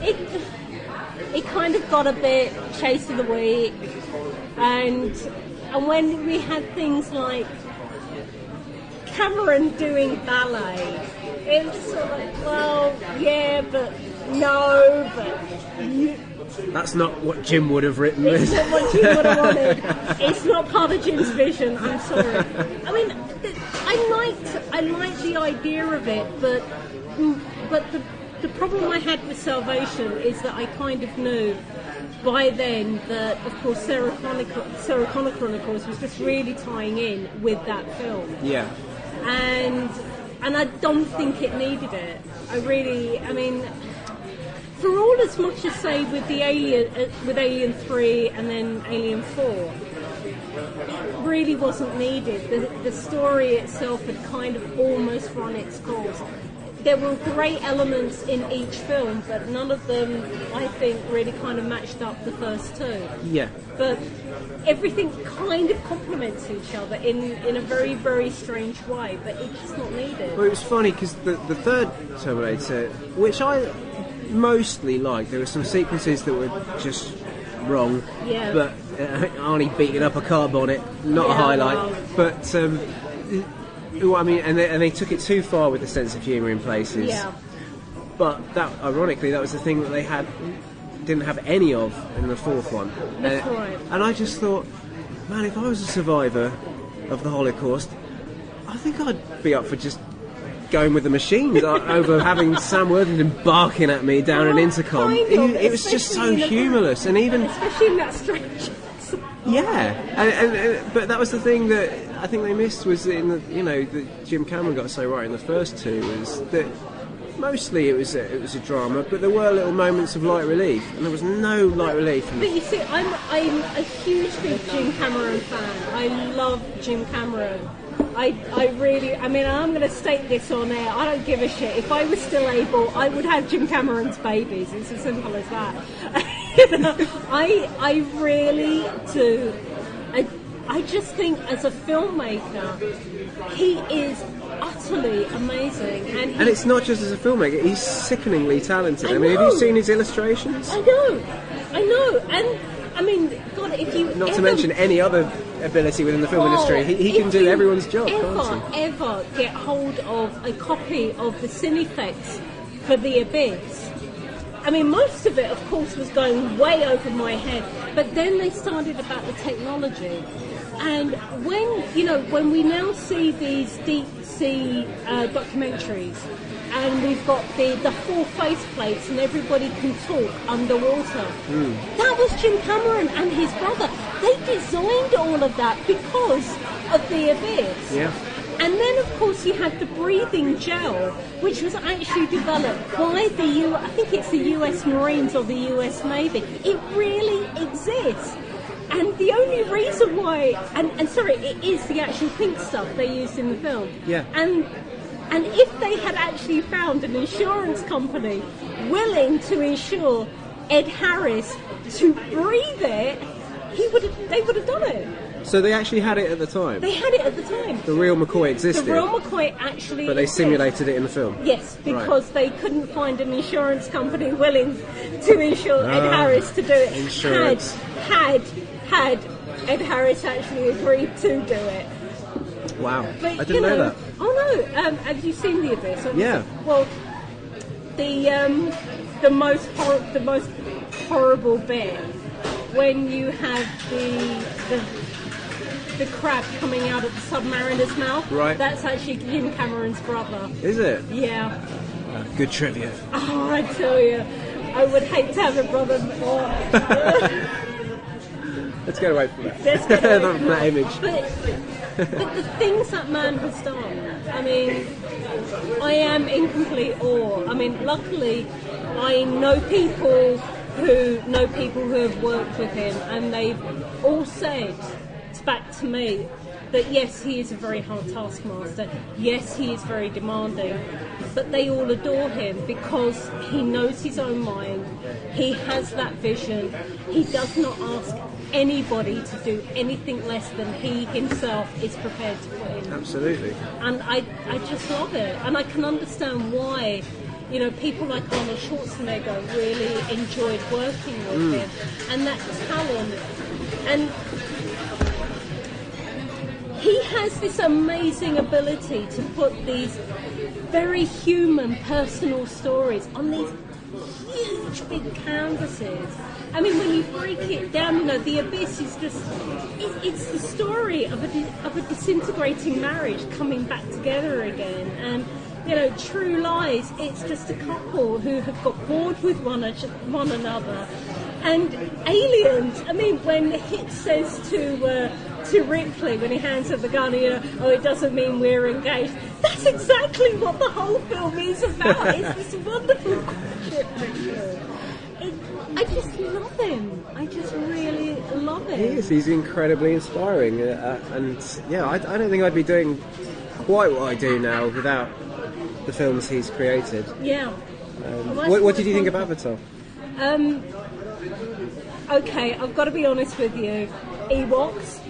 it kind of got a bit chase of the week, and when we had things like Cameron doing ballet, it was sort of like, well, yeah, but no, but... That's not what Jim would have written. It's not what Jim would have wanted. It's not part of Jim's vision, I'm sorry. I mean, I liked the idea of it, but the problem I had with Salvation is that I kind of knew by then that, of course, Sarah Connor Chronicles was just really tying in with that film. Yeah. And I don't think it needed it. For all as much as say with Alien 3 and then Alien 4, it really wasn't needed. The story itself had kind of almost run its course. There were great elements in each film, but none of them, I think, really kind of matched up the first two. Yeah. But everything kind of complements each other in a very, very strange way, but it's just not needed. Well, it was funny because the third Terminator, which I mostly liked, there were some sequences that were just wrong. Yeah. But Arnie beating up a car bonnet, not a highlight. Wow. But and they took it too far with the sense of humour in places. Yeah. But that, ironically, that was the thing that they didn't have any of in the fourth one. That's right. And I just thought, man, if I was a survivor of the Holocaust, I think I'd be up for just going with the machines over having Sam Worthington barking at me down an intercom. It was just so humorless, and even especially in that strange. Yeah, but that was the thing that I think they missed was in that Jim Cameron got so right in the first two was that Mostly it was a drama, but there were little moments of light relief, and there was no light relief. But you see, I'm a huge big Jim Cameron fan. I love Jim Cameron. I really, I mean, I'm going to state this on air. I don't give a shit. If I was still able, I would have Jim Cameron's babies. It's as simple as that. You know, I really do. I just think as a filmmaker, he is utterly amazing. And it's not just as a filmmaker, he's sickeningly talented. I mean, have you seen his illustrations? I know. And, I mean, God, if you Not to mention any other ability within the film industry, he can do everyone's job, can't he? Ever get hold of a copy of the Cinefex for The Abyss, I mean, most of it, of course, was going way over my head, but then they started about the technology. And when we now see these deep sea documentaries, and we've got the 4 faceplates and everybody can talk underwater. That was Jim Cameron and his brother. They designed all of that because of The Abyss. Yeah. And then, of course, you had the breathing gel, which was actually developed by I think it's the US Marines or the US Navy. It really exists. And the only reason why, and sorry, it is the actual pink stuff they used in the film. Yeah. And if they had actually found an insurance company willing to insure Ed Harris to breathe it, they would have done it. So they actually had it at the time? They had it at the time. The real McCoy existed? The real McCoy actually But they existed. simulated it in the film? Yes, because they couldn't find an insurance company willing to insure Ed Harris to do it. Insurance. Had Ed Harris actually agreed to do it. Wow, But, I didn't know that. Oh no, have you seen The Abyss? Yeah. Well, the most horrible bit when you have the crab coming out of the submariner's mouth. Right. That's actually Jim Cameron's brother. Is it? Yeah. Good trivia. Oh, I tell you, I would hate to have a brother. Let's get away from that. Let's get away from that image. But the things that man has done, I mean, I am in complete awe. I mean, luckily, I know people who have worked with him, and they've all said back to me that yes, he is a very hard taskmaster, yes, he is very demanding, but they all adore him because he knows his own mind, he has that vision, he does not ask anybody to do anything less than he himself is prepared to put in. Absolutely. And I just love it, and I can understand why, you know, people like Arnold Schwarzenegger really enjoyed working with him, and that talent. And he has this amazing ability to put these very human, personal stories on these huge, big canvases. I mean, when you break it down, you know, The Abyss is just, it's the story of a disintegrating marriage coming back together again. And, you know, True Lies, it's just a couple who have got bored with one another. And Aliens, I mean, when Hit says to Ripley, when he hands her the gun, you know, oh, it doesn't mean we're engaged. That's exactly what the whole film is about. It's this wonderful courtship ritual. I just love him. I just really love him. He is. He's incredibly inspiring. And, yeah, I don't think I'd be doing quite what I do now without the films he's created. Yeah. What did you think of Avatar? Okay, I've got to be honest with you. Ewoks.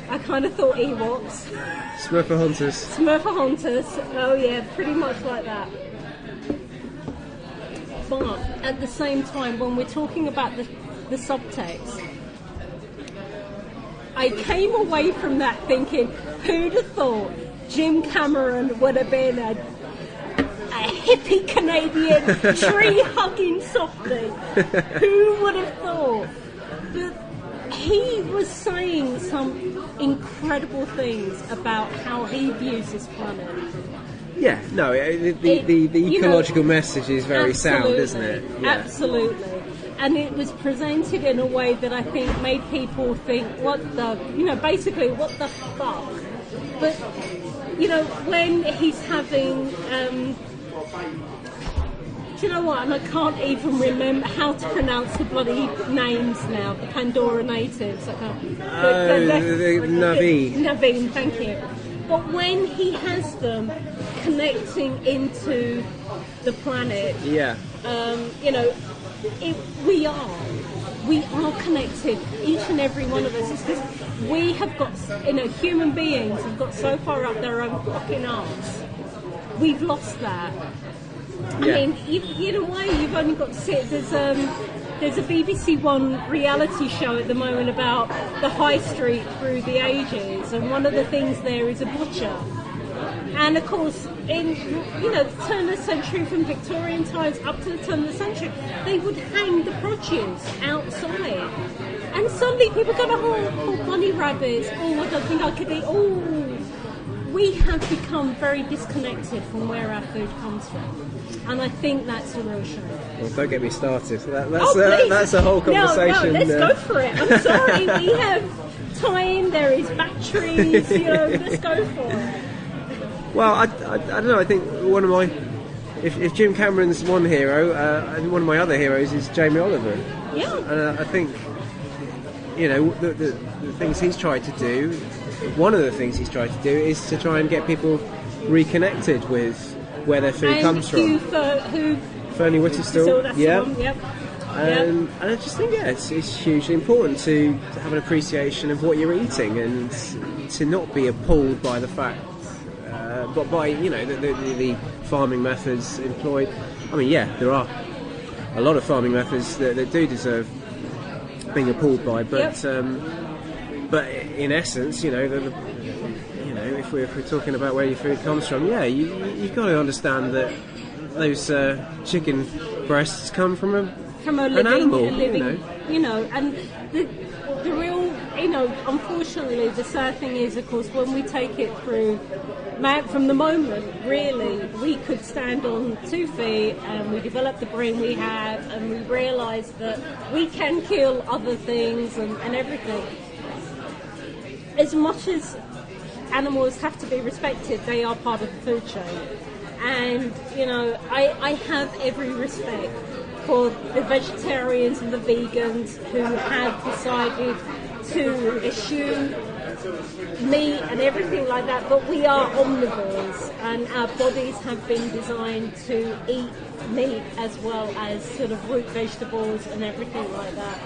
I kind of thought Ewoks. Smurfahontas. Oh yeah, pretty much like that. But at the same time, when we're talking about the subtext, I came away from that thinking, who'd have thought Jim Cameron would have been a hippie Canadian tree-hugging softie? Who would have thought? But he was saying some incredible things about how he views this planet. Yeah, no, the ecological message is very sound, isn't it? Yeah. Absolutely. And it was presented in a way that I think made people think, basically, what the fuck? But, you know, when he's having Do you know what? And I can't even remember how to pronounce the bloody names now. The Pandora natives. I can't. The Naveen. Naveen, thank you. But when he has them connecting into the planet, Yeah. you know, we are connected. Each and every one of us. It's just we have got, you know, human beings have got so far up their own fucking arse. We've lost that. Yeah. I mean, in a way, you've only got to sit. There's a BBC One reality show at the moment about the high street through the ages, and one of the things there is a butcher. And of course, in the turn of the century, from Victorian times up to the turn of the century, they would hang the produce outside. And suddenly people go, oh, bunny rabbits, oh, I don't think I could eat, oh. We have become very disconnected from where our food comes from. And I think that's a real shame. Well, don't get me started. That's a whole conversation. No, let's go for it. I'm sorry, we have time, there is batteries, let's go for it. Well, I don't know, I think one of my... If Jim Cameron's one hero, one of my other heroes is Jamie Oliver. Yeah. And I think, the things he's tried to do, one of the things he's tried to do is to try and get people reconnected with where their food comes from. Fernie Whittlesell, that's yeah. the one, yep. And I just think, it's hugely important to have an appreciation of what you're eating and to not be appalled by the fact, but by the farming methods employed. I mean, there are a lot of farming methods that do deserve being appalled by, but but in essence, if we're talking about where your food comes from, you've got to understand that those chicken breasts come from an animal, and the real, unfortunately, the sad thing is, of course, when we take it through, from the moment, really, we could stand on 2 feet and we develop the brain we have and we realise that we can kill other things and everything. As much as animals have to be respected, they are part of the food chain. And, I have every respect for the vegetarians and the vegans who have decided to eschew meat and everything like that, but we are omnivores and our bodies have been designed to eat meat as well as sort of root vegetables and everything like that.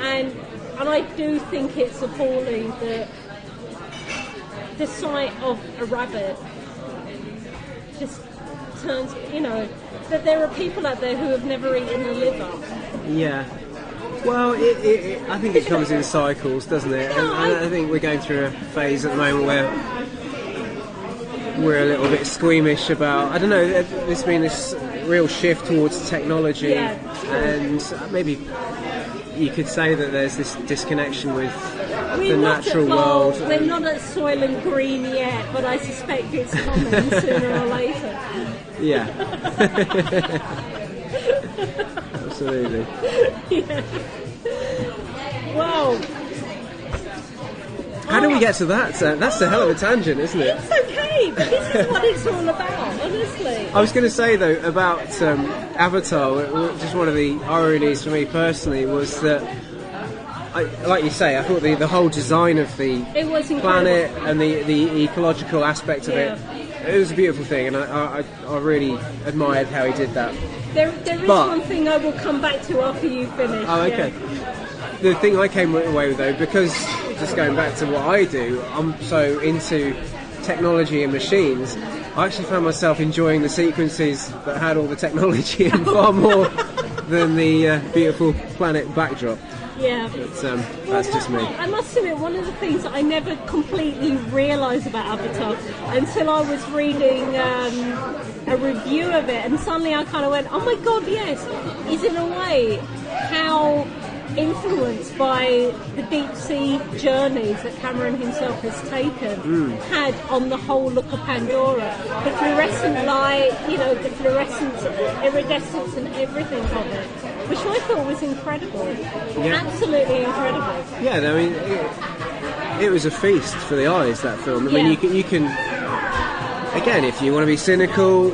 And I do think it's appalling that the sight of a rabbit just turns, that there are people out there who have never eaten a liver. Yeah. Well, I think it comes in cycles, doesn't it? And I think we're going through a phase at the moment where we're a little bit squeamish about, I don't know, there's been this real shift towards technology, and maybe you could say that there's this disconnection with the natural world. We're not at Soil and Green yet, but I suspect it's coming sooner or later. Yeah. Absolutely. Yeah. Wow. How do we get to that? That's a hell of a tangent, isn't it? It's okay, but this is what it's all about, honestly. I was going to say, though, about Avatar, just one of the ironies for me personally was that, like you say, I thought the whole design of the planet and the ecological aspect of it was a beautiful thing, and I really admired how he did that. There is one thing I will come back to after you finish. Oh, okay. The thing I came away with, though, because just going back to what I do, I'm so into technology and machines, I actually found myself enjoying the sequences that had all the technology in far more than the beautiful planet backdrop. Yeah. But, that's just me. I must admit, one of the things that I never completely realised about Avatar until I was reading a review of it, and suddenly I kind of went, oh my god, yes, is in a way how influenced by the deep sea journeys that Cameron himself has taken had on the whole look of Pandora. The fluorescent light, the fluorescence, iridescence and everything of it, which I thought was incredible. Yeah. Absolutely incredible. Yeah, I mean, it was a feast for the eyes, that film. I mean, you can again, if you want to be cynical,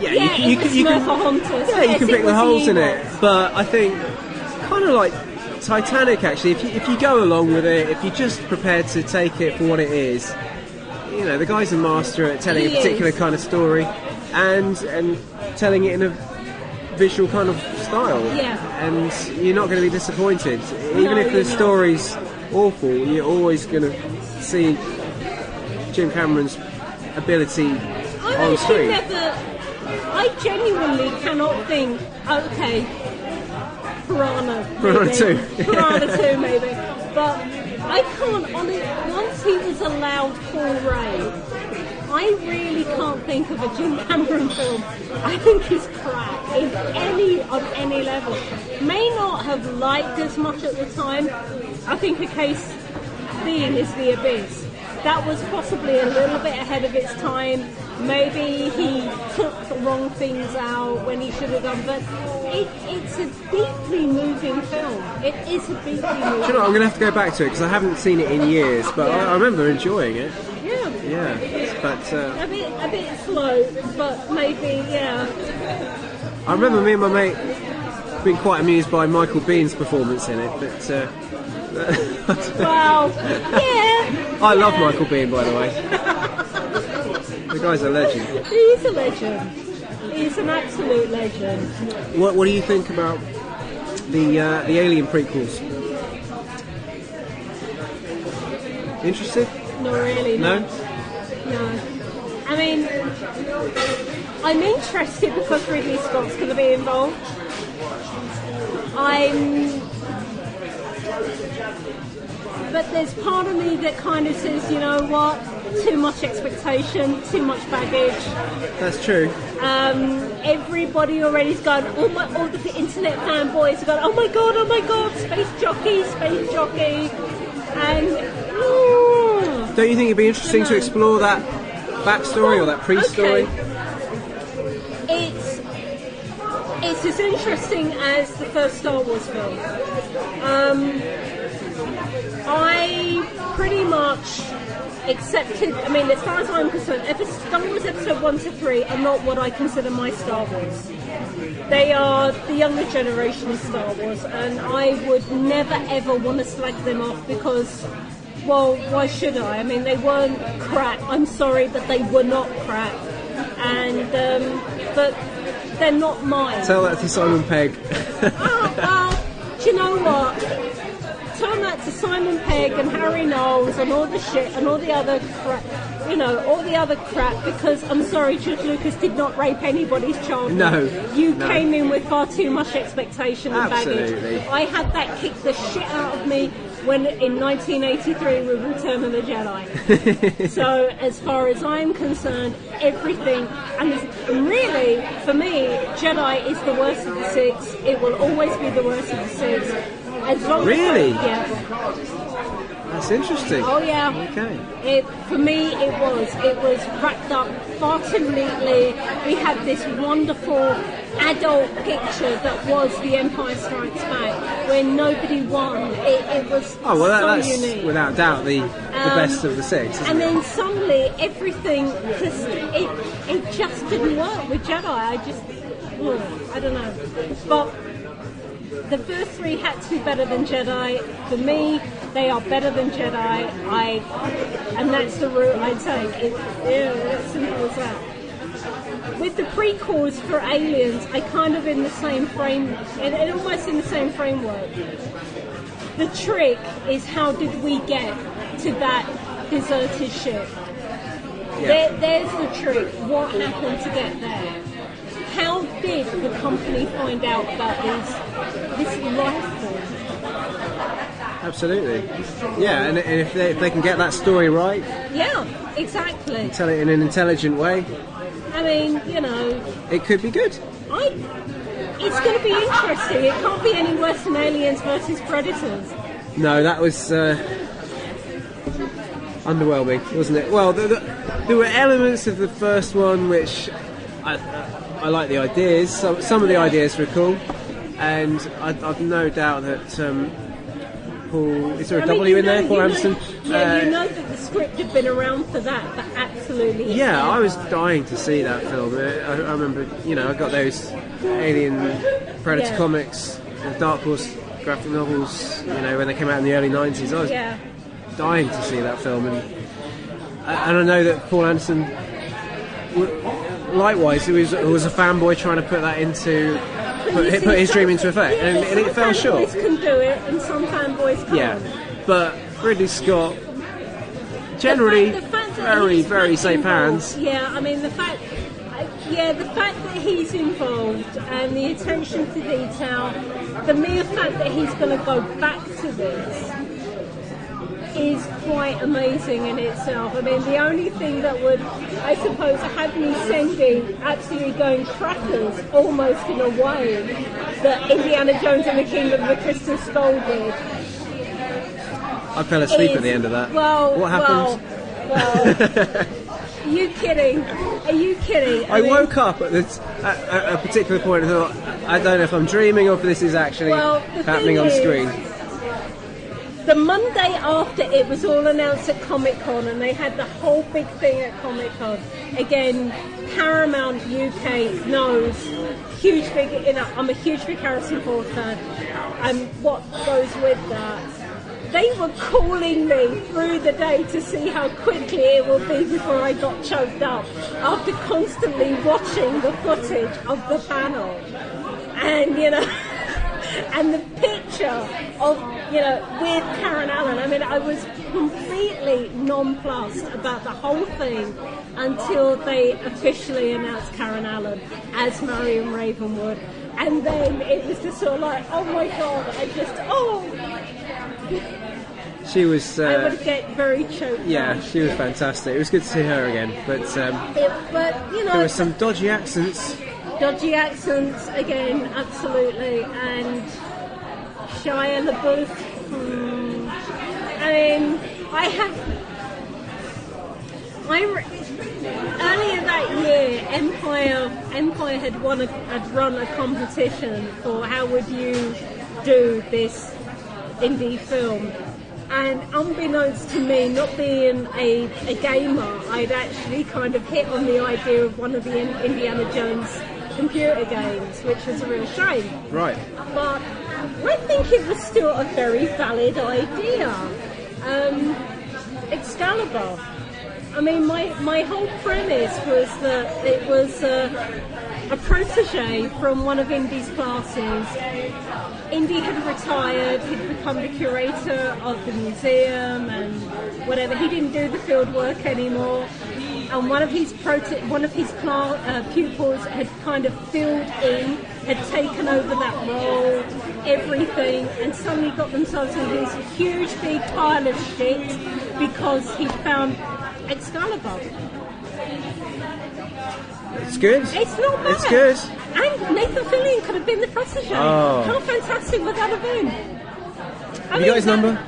you can pick the holes in it. But I think kind of like Titanic, actually, if you go along with it, if you're just prepared to take it for what it is, you know, the guy's a master at telling a particular kind of story and telling it in a visual kind of style. Yeah. And you're not going to be disappointed. Even if the story's awful, you're always going to see Jim Cameron's ability on screen. I genuinely cannot think, okay, Piranha 2. Piranha 2 maybe. But I can't, once he was allowed full reign, I really can't think of a Jim Cameron film I think he's crap on any level. May not have liked as much at the time. I think a case being is The Abyss. That was possibly a little bit ahead of its time. Maybe he took the wrong things out when he should have done, but it's a deeply moving film. It is a deeply moving film. Do you know, I'm going to have to go back to it because I haven't seen it in years, but I remember enjoying it. Yeah, but a bit slow, but maybe I remember me and my mate being quite amused by Michael Bihn's performance in it, but wow, yeah. I love Michael Biehn, by the way. The guy's a legend. He is a legend. He's an absolute legend. What do you think about the Alien prequels? Interested? Not really. No. I mean, I'm interested because Ridley Scott's going to be involved. But there's part of me that kind of says, you know what, too much expectation, too much baggage. That's true. Everybody already's gone, all the internet fanboys have gone, oh my god, space jockey. And don't you think it'd be interesting to explore that backstory or that pre-story? Okay. It's as interesting as the first Star Wars film. I pretty much accepted, I mean, as far as I'm concerned, Star Wars Episode 1 to 3 are not what I consider my Star Wars. They are the younger generation of Star Wars, and I would never ever want to slag them off because, well, why should I? I mean, they weren't crap. I'm sorry, but they were not crap. And, but they're not mine. Tell that to Simon Pegg. Well, do you know what? Tell that to Simon Pegg and Harry Knowles and all the shit and all the other crap, all the other crap, because I'm sorry, George Lucas did not rape anybody's childhood. No. You came in with far too much expectation and Absolutely. baggage. I had that kick the shit out of me when in 1983 with Return of the Jedi. So as far as I'm concerned, everything, and really, for me, Jedi is the worst of the six. It will always be the worst of the six. As long really? Yes. That's interesting. Oh yeah. Okay. For me, it was wrapped up far too neatly. We had this wonderful adult picture that was The Empire Strikes Back, where nobody won. It was that's unique. Without doubt the best of the six. And then suddenly everything it just didn't work with Jedi. I don't know, but. The first three had to be better than Jedi. For me, they are better than Jedi. And that's the route I take. It's simple as that. With the prequels for Aliens, I kind of in the same frame, and almost in the same framework. The trick is how did we get to that deserted ship? Yeah. There's the trick. What happened to get there? How did the company find out about this life form? Absolutely. Yeah, and if they can get that story right. Yeah, exactly. Tell it in an intelligent way. I mean, it could be good. It's going to be interesting. It can't be any worse than Aliens versus Predators. No, that was underwhelming, wasn't it? Well, there were elements of the first one which I like the ideas. Some of the ideas were cool, and I've no doubt that Paul. Is there a W in there? Paul Anderson. You know that the script had been around for that, but absolutely. Yeah, I was dying to see that film. I remember, I got those Alien Predator comics, the Dark Horse graphic novels, when they came out in the early 90s. I was dying to see that film, and I know that Paul Anderson, likewise, was a fanboy trying to put that into, put his dream into effect, and it fell short. Some fanboys can do it, and some fanboys can't. Yeah, but Ridley Scott, generally very, very safe hands. Yeah, I mean the fact that he's involved and the attention to detail, the mere fact that he's going to go back to this is quite amazing in itself. I mean, the only thing that would, I suppose, have me sending absolutely going crackers almost in a way that Indiana Jones and the Kingdom of the Crystal Skull did. I fell asleep at the end of that. Well, what happened? Well, are you kidding? Are you kidding? I woke up at a particular point and thought, I don't know if I'm dreaming or if this is actually happening on screen. The Monday after it was all announced at Comic-Con, and they had the whole big thing at Comic-Con. Again, Paramount UK knows, I'm a huge big Harrison Ford fan, and what goes with that. They were calling me through the day to see how quickly it will be before I got choked up after constantly watching the footage of the panel. And, and the picture of, with Karen Allen. I mean, I was completely nonplussed about the whole thing until they officially announced Karen Allen as Marion Ravenwood. And then it was just sort of like, oh my God, She was. I would get very choked. Yeah, she was fantastic. It was good to see her again, but there were some dodgy accents. Dodgy accents again, absolutely, and Shia LaBeouf. I mean, earlier that year, Empire had run a competition for how would you do this indie film. And unbeknownst to me, not being a gamer, I'd actually kind of hit on the idea of one of the Indiana Jones computer games, which was a real shame. Right. But I think it was still a very valid idea. Excalibur. I mean, my whole premise was that it was a protege from one of Indy's classes. Indy had retired, he'd become the curator of the museum and whatever. He didn't do the field work anymore. And one of his pupils had kind of filled in, had taken over that role, everything, and suddenly got themselves into this huge big pile of shit because he'd found Excalibur. It's good. It's not bad. It's good. And Nathan Fillion could have been the protege. Oh. How fantastic would that have been? Have you got his number?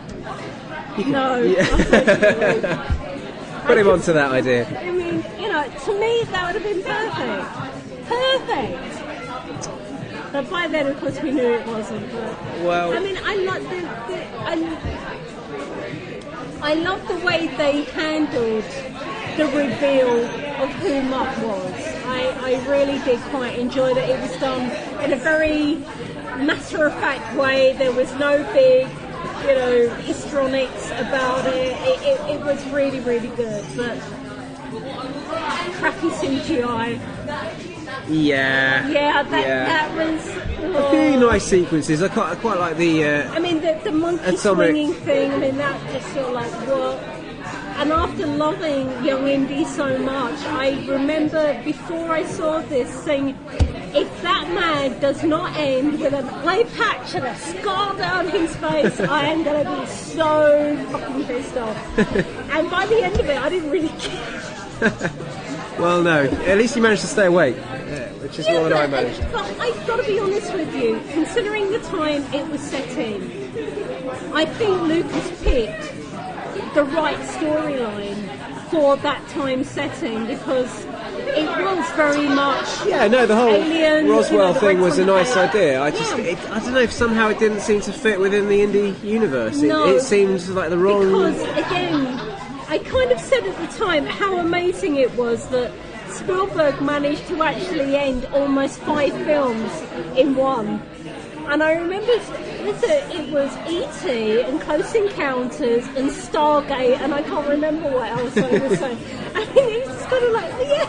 No. Yeah. Put him onto that idea. I mean, to me that would have been perfect. But by then, of course, we knew it wasn't. But, well, I mean, I love the way they handled the reveal of who Mutt was. I really did quite enjoy that it was done in a very matter-of-fact way. There was no big, histrionics about it. It was really, really good. But crappy CGI. Yeah. That was... A few nice sequences. I quite like the... the monkey swinging thing, that just sort of like, what? And after loving Young Indy so much, I remember before I saw this saying, if that man does not end with an eye patch and a scar down his face, I am going to be so fucking pissed off. And by the end of it, I didn't really care. Well, no. At least you managed to stay awake, which is more than I managed. But I've got to be honest with you, considering the time it was set in, I think Lucas picked the right storyline for that time setting because it was very much the whole alien, Roswell thing was a nice idea. I don't know if somehow it didn't seem to fit within the indie universe. No, it seems like the wrong... Because, again, I kind of said at the time how amazing it was that Spielberg managed to actually end almost 5 films in one. And I remember it was E.T. and Close Encounters and Stargate, and I can't remember what else I was saying. I mean, it was just kind of like, oh, yeah.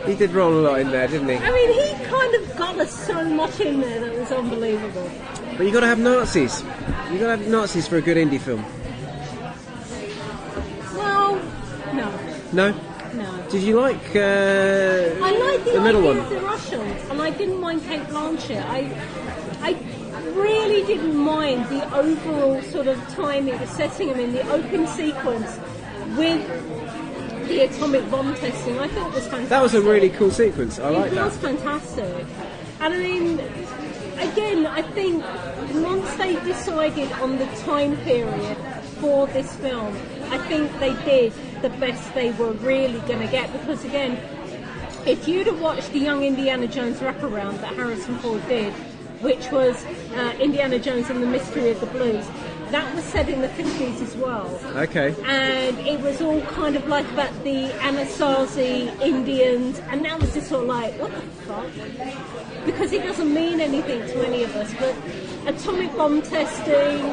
He did roll a lot in there, didn't he? I mean, he kind of got us so much in there that was unbelievable. But you got to have Nazis. You got to have Nazis for a good indie film. Well, no. No? No. Did you like I like the middle idea one? of the Russians, and I didn't mind Kate Blanchett. I really didn't mind the overall sort of timing, the setting. I mean, the open sequence with the atomic bomb testing, I thought was fantastic. That was a really cool sequence. I like that. It was fantastic. And I mean, again, I think once they decided on the time period for this film, I think they did the best they were really going to get, because again, if you'd have watched the Young Indiana Jones wraparound that Harrison Ford did, which was Indiana Jones and the Mystery of the Blues, that was set in the 50s as well. Okay. And it was all kind of like about the Anasazi Indians, and that was just sort of like, what the fuck? Because it doesn't mean anything to any of us, but atomic bomb testing,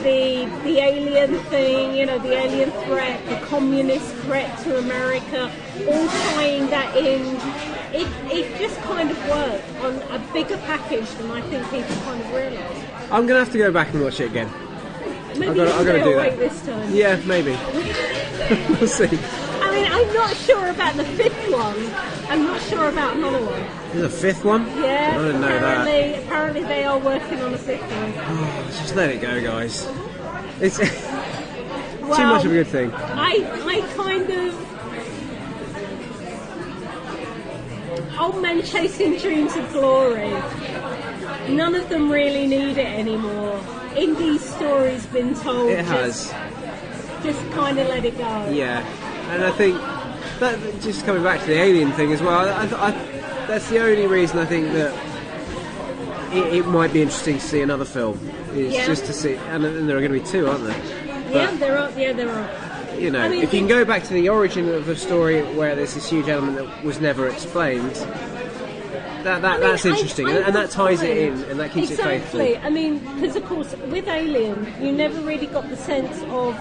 the alien thing, you know, the alien threat, the communist threat to America, all tying that in, it just kind of worked on a bigger package than I think people kind of realise. I'm going to have to go back and watch it again. Maybe I've got to do that this time. Yeah, maybe. We'll see. I mean, I'm not sure about the 5th one. I'm not sure about another one. There's a 5th one? Yeah, I didn't know that. Apparently they are working on a 5th one. Oh, just let it go, guys. It's Well, too much of a good thing. I kind of... Old men chasing dreams of glory. None of them really need it anymore. Indie's story's been told. It has. Just kind of let it go. Yeah, and I think that just coming back to the alien thing as well. I that's the only reason I think that it might be interesting to see another film. Is just to see, and there are going to be 2, aren't there? But, there are. You know, I mean, if you can go back to the origin of a story where there's this huge element that was never explained, that's interesting, and that ties it in, and that keeps it faithful. Exactly. I mean, because of course, with Alien, you never really got the sense of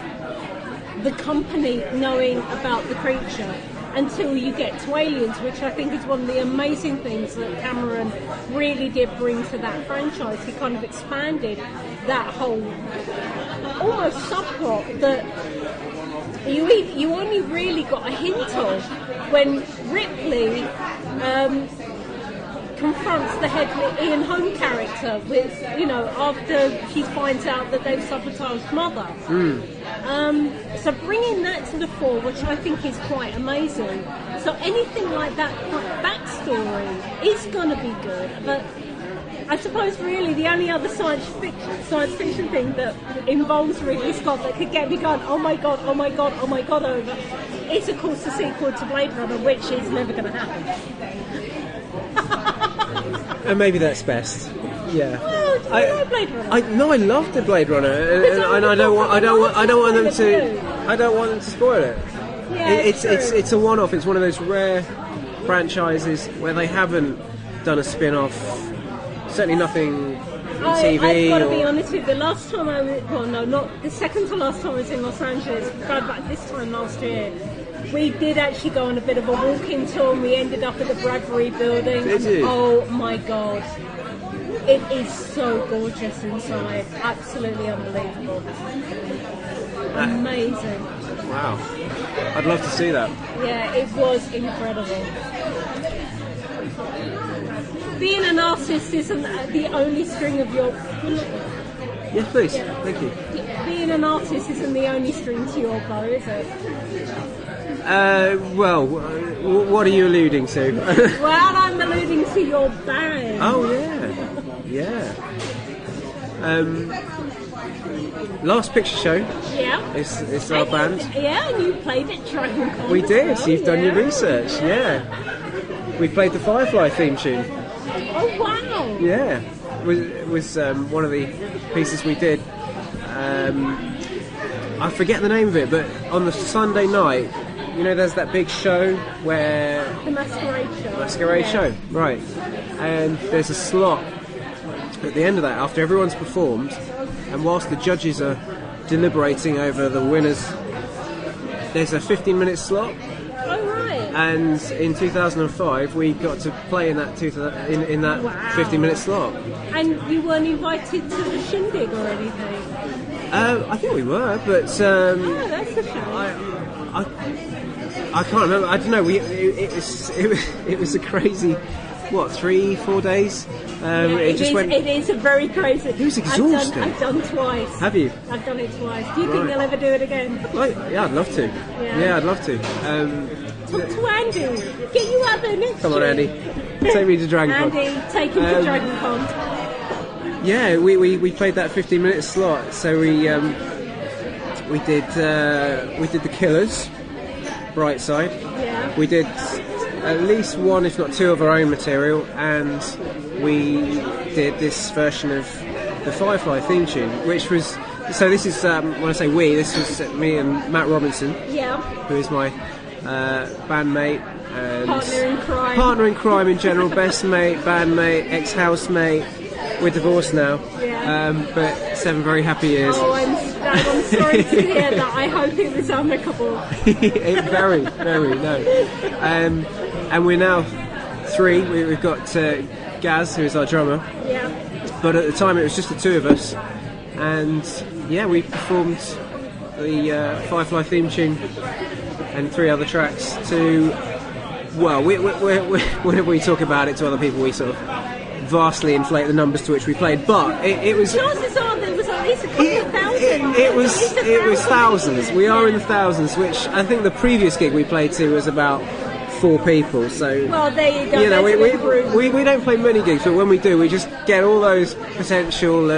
the company knowing about the creature until you get to Aliens, which I think is one of the amazing things that Cameron really did bring to that franchise. He kind of expanded that whole almost subplot that you only really got a hint of when Ripley confronts the head Ian Holm character with, you know, after she finds out that they've sabotaged Mother. So bringing that to the fore, which I think is quite amazing. So anything like that backstory is going to be good, but I suppose really the only other science fiction thing that involves Ridley Scott that could get me going, oh my god over, is of course the sequel to Blade Runner, which is never going to happen. And maybe that's best. Yeah. Well, do you like Blade Runner? I loved the Blade Runner, and I don't want them to spoil it. Yeah, it's a one-off. It's one of those rare franchises where they haven't done a spin-off. Certainly nothing on TV. I've got to be honest with you. The last time I was, well, no, not the second to last time I was in Los Angeles. Going back this time last year, we did actually go on a bit of a walking tour, and we ended up at the Bradbury Building. Did you? Oh my god, it is so gorgeous inside. Absolutely unbelievable. Amazing. Wow, I'd love to see that. Yeah, it was incredible. Being an artist isn't the only string of your... Yes, please. Yeah. Thank you. Being an artist isn't the only string to your bow, is it? Well, what are you alluding to? Well, I'm alluding to your band. Oh, yeah. Last Picture Show. Yeah. It's our band. Yeah, and you played at Dragon Con. We did. Well, You've done your research. Yeah. We played the Firefly theme tune. Oh wow! Yeah, it was one of the pieces we did. I forget the name of it, but on the Sunday night, you know, there's that big show where... The Masquerade Show. Masquerade Show, right. And there's a slot at the end of that, after everyone's performed, and whilst the judges are deliberating over the winners, there's a 15-minute slot. Oh, right. And in 2005, we got to play in that 15-minute slot. And you weren't invited to the shindig or anything? I think we were, but that's a shame. I can't remember. I don't know. It was a crazy, 3-4 days. It is a very crazy. It was exhausting. I've done twice. Have you? I've done it twice. Do you think they'll ever do it again? Yeah, I'd love to. Yeah, I'd love to. Talk to Andy. Get you out there next Come on, Andy. Take me to DragonCon. Andy, take him to DragonCon. Yeah, we played that 15-minute slot. So we did the Killers, Brightside. Yeah. We did at least one, if not two, of our own material, and we did this version of the Firefly theme tune, which was. So this is when I say we, this was me and Matt Robinson, who is my bandmate and partner in crime in general, best mate, bandmate, ex-housemate. We're divorced now, but 7 very happy years. Oh, I'm sorry to hear that. I hope it was amicable. Very, very, no. And we're now 3. We've got Gaz, who is our drummer. Yeah. But at the time, it was just the 2 of us, and we performed the Firefly theme tune and 3 other tracks to. Well, whenever we talk about it to other people, we sort of vastly inflate the numbers to which we played, but it was. Chances are there was at least a couple of thousand. It was thousands. We are in the thousands, which I think the previous gig we played to was about 4 people. So well, there you go. We don't play many gigs, but when we do, we just get all those potential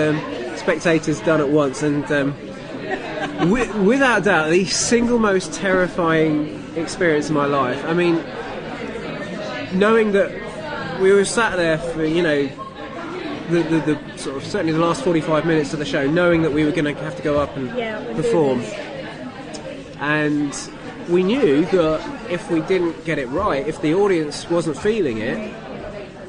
spectators done at once, and without doubt, the single most terrifying experience of my life. I mean, knowing that. We were sat there for, the sort of certainly the last 45 minutes of the show, knowing that we were going to have to go up and perform. And we knew that if we didn't get it right, if the audience wasn't feeling it,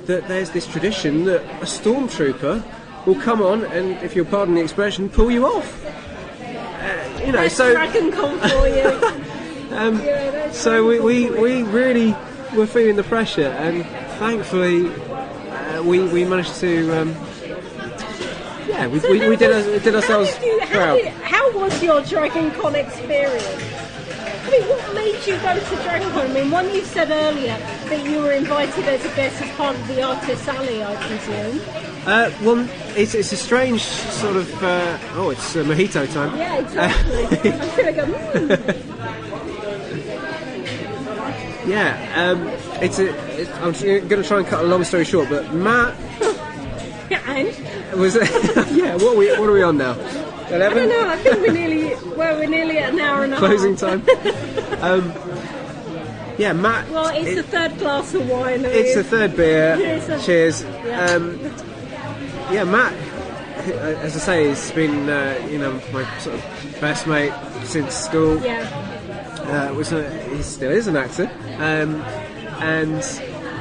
that there's this tradition that a stormtrooper will come on and, if you'll pardon the expression, pull you off. So DragonCon for you. So we really were feeling the pressure, and thankfully we managed to we did ourselves proud. How was your DragonCon experience? I mean, what made you go to DragonCon? I mean, one you said earlier that you were invited as a guest as part of the Artist Alley, I presume. Well, it's a strange sort of it's mojito time. Yeah, exactly. I'm gonna go. I'm going to try and cut a long story short, but Matt was what are we on now? 11? I don't know. I think we're nearly at an hour and a half. Closing time. Matt. Well, it's the 3rd glass of wine. It's the 3rd beer. Cheers. Yeah. Matt, as I say, has been my sort of best mate since school. Yeah. He still is an actor, and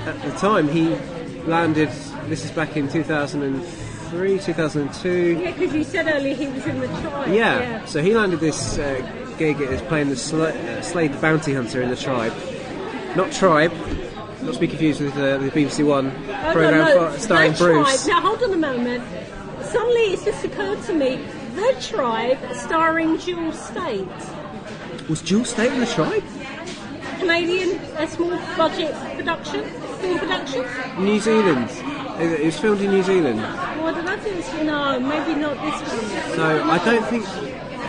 at the time he landed. This is back in 2003, 2002. Yeah, because you said earlier he was in the Tribe. Yeah. So he landed this gig as playing the Slade the Bounty Hunter in the Tribe, not Tribe. Not to be confused with the BBC One program starring Bruce. Now hold on a moment. Suddenly it's just occurred to me: The Tribe, starring Jewel State. Was Jewel State in the Tribe? Canadian, a small budget film production? New Zealand. It was filmed in New Zealand. Well, I don't know if it was, maybe not this one. No, I don't think.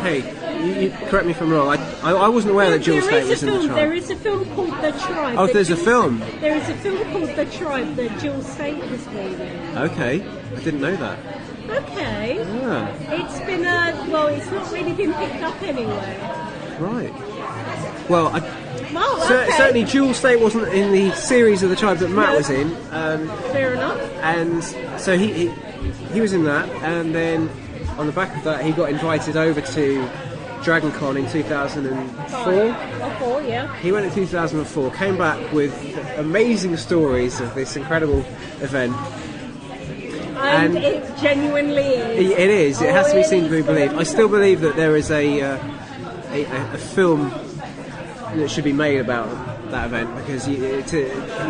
Hey, you correct me if I'm wrong. I wasn't aware that Jewel State was in the Tribe. There is a film called The Tribe. Oh, there's a film? There is a film called The Tribe that Jewel State was in. Okay, I didn't know that. Okay. Yeah. It's been it's not really been picked up anywhere. Right. Well, certainly Jewel State wasn't in the series of The Tribe that Matt was in. Fair enough. And so he was in that, and then on the back of that, he got invited over to Dragon Con in 2004. He went in 2004, came back with amazing stories of this incredible event. And it genuinely is. It is. It has to be seen to be believed. I still believe that there is a film that should be made about that event, because you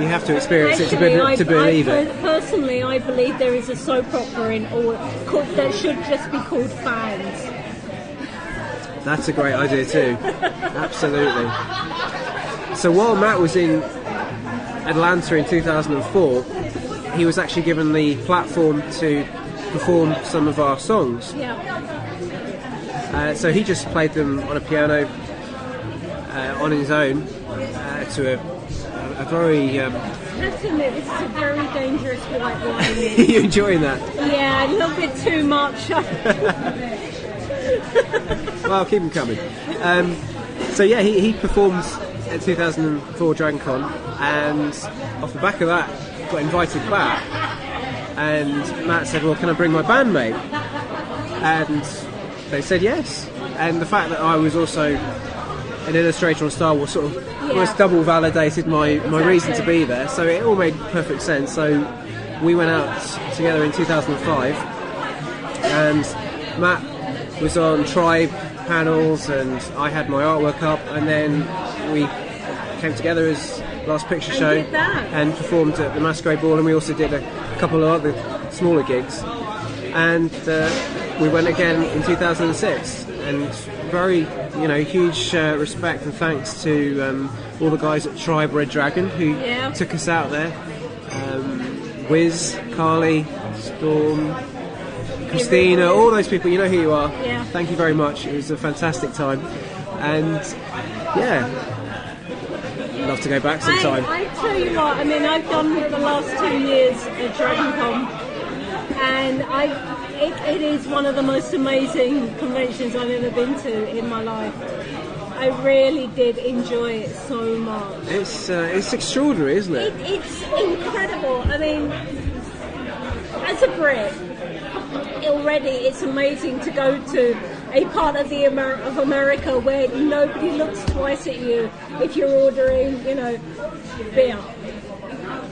have to experience it to believe it. Personally, I believe there is a soap opera that should just be called Fans. That's a great idea too. Absolutely. So while Matt was in Atlanta in 2004, he was actually given the platform to perform some of our songs. Yeah. So he just played them on a piano on his own to a very... That's a very dangerous white line. You enjoying that? Yeah, a little bit too much. Well, keep them coming. So yeah, he performed at 2004 Dragon Con, and off the back of that got invited back, and Matt said, well, can I bring my bandmate? And they said yes. And the fact that I was also an illustrator on Star Wars sort of almost double validated my reason to be there, so it all made perfect sense. So we went out together in 2005, and Matt was on Tribe panels, and I had my artwork up, and then we came together as Last Picture Show and performed at the Masquerade Ball, and we also did a couple of other smaller gigs, and we went again in 2006. And very, huge respect and thanks to all the guys at Tribe Red Dragon who took us out there. Wiz, Carly, Storm, Christina, all those people, you know who you are. Yeah. Thank you very much. It was a fantastic time, and love to go back sometime. I tell you what, I've done the last 2 years at Dragon Con, and it is one of the most amazing conventions I've ever been to in my life. I really did enjoy it so much. It's extraordinary, isn't it? It's incredible. As a Brit, already it's amazing to go to a part of of America where nobody looks twice at you if you're ordering, beer.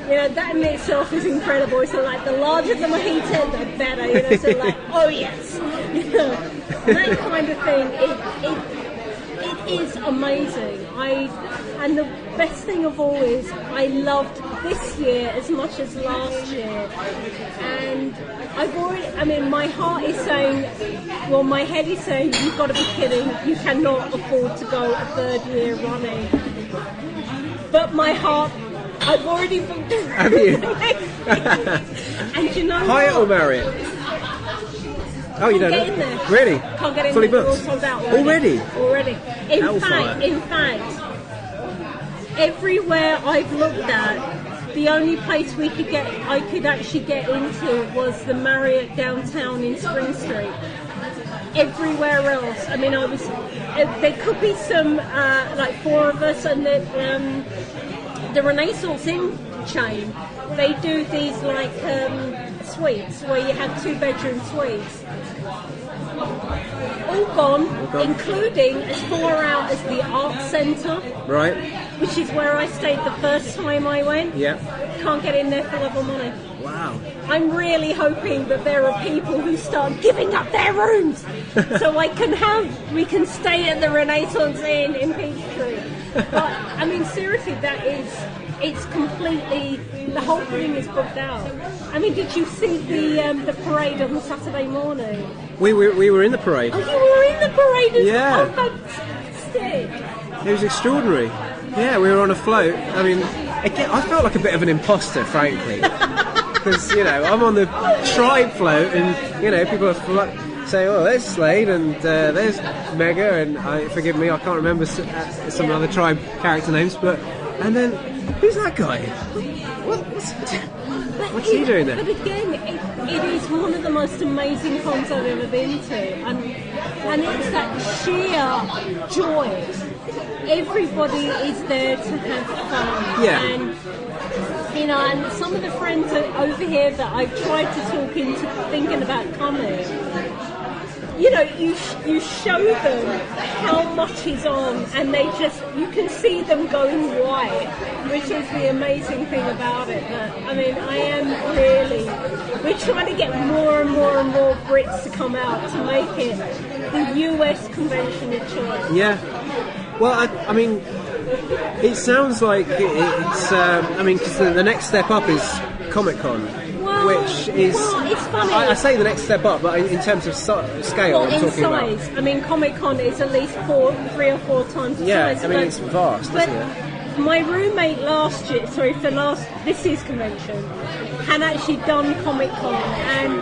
That in itself is incredible. So like, the larger the mojito, the better. So like, oh yes, that kind of thing. It is amazing. And the best thing of all is I loved this year as much as last year. And I've already, my heart is saying, well, my head is saying, you've got to be kidding. You cannot afford to go a third year running. But my heart, I've already booked it. Have you? And you know Hyatt or Marriott? Oh, you don't know? In there. Really? Can't get in Fully there. booked? All sold out Already? In fact, everywhere I've looked at, the only place I could actually get into was the Marriott downtown in Spring Street. Everywhere else, there could be some, like 4 of us, and the Renaissance Inn chain, they do these like suites where you have 2-bedroom suites. All gone, including as far out as the Art Centre. Right. Which is where I stayed the first time I went. Yeah. Can't get in there for love or money. Wow. I'm really hoping that there are people who start giving up their rooms so we can stay at the Renaissance Inn in Peachtree. But seriously, it's completely, the whole thing is booked out. Did you see the parade on Saturday morning? We were in the parade. Oh, you were in the parade as well? Oh, fantastic. It was extraordinary. Yeah, we were on a float. Again, I felt like a bit of an imposter, frankly. Because, I'm on the Tribe float, and, people are saying, oh, there's Slade, and there's Mega, and forgive me, I can't remember some other Tribe character names, and then, who's that guy? What's he doing there? But again, it is one of the most amazing cons I've ever been to, and it's that sheer joy. Everybody is there to have fun. Yeah. And some of the friends over here that I've tried to talk into thinking about coming, you show them how much is on, and you can see them going white, which is the amazing thing about it. But, I mean, we're trying to get more and more and more Brits to come out to make it the US convention of choice. Yeah. Well, I mean, it sounds like it's. Because the next step up is Comic-Con. Which is, it's funny. I say the next step up, but in terms of scale, I'm talking size. about. I mean, Comic-Con is at least 3 or 4 times the size. I mean, it's vast, isn't it? My roommate this year's convention, had actually done Comic-Con, and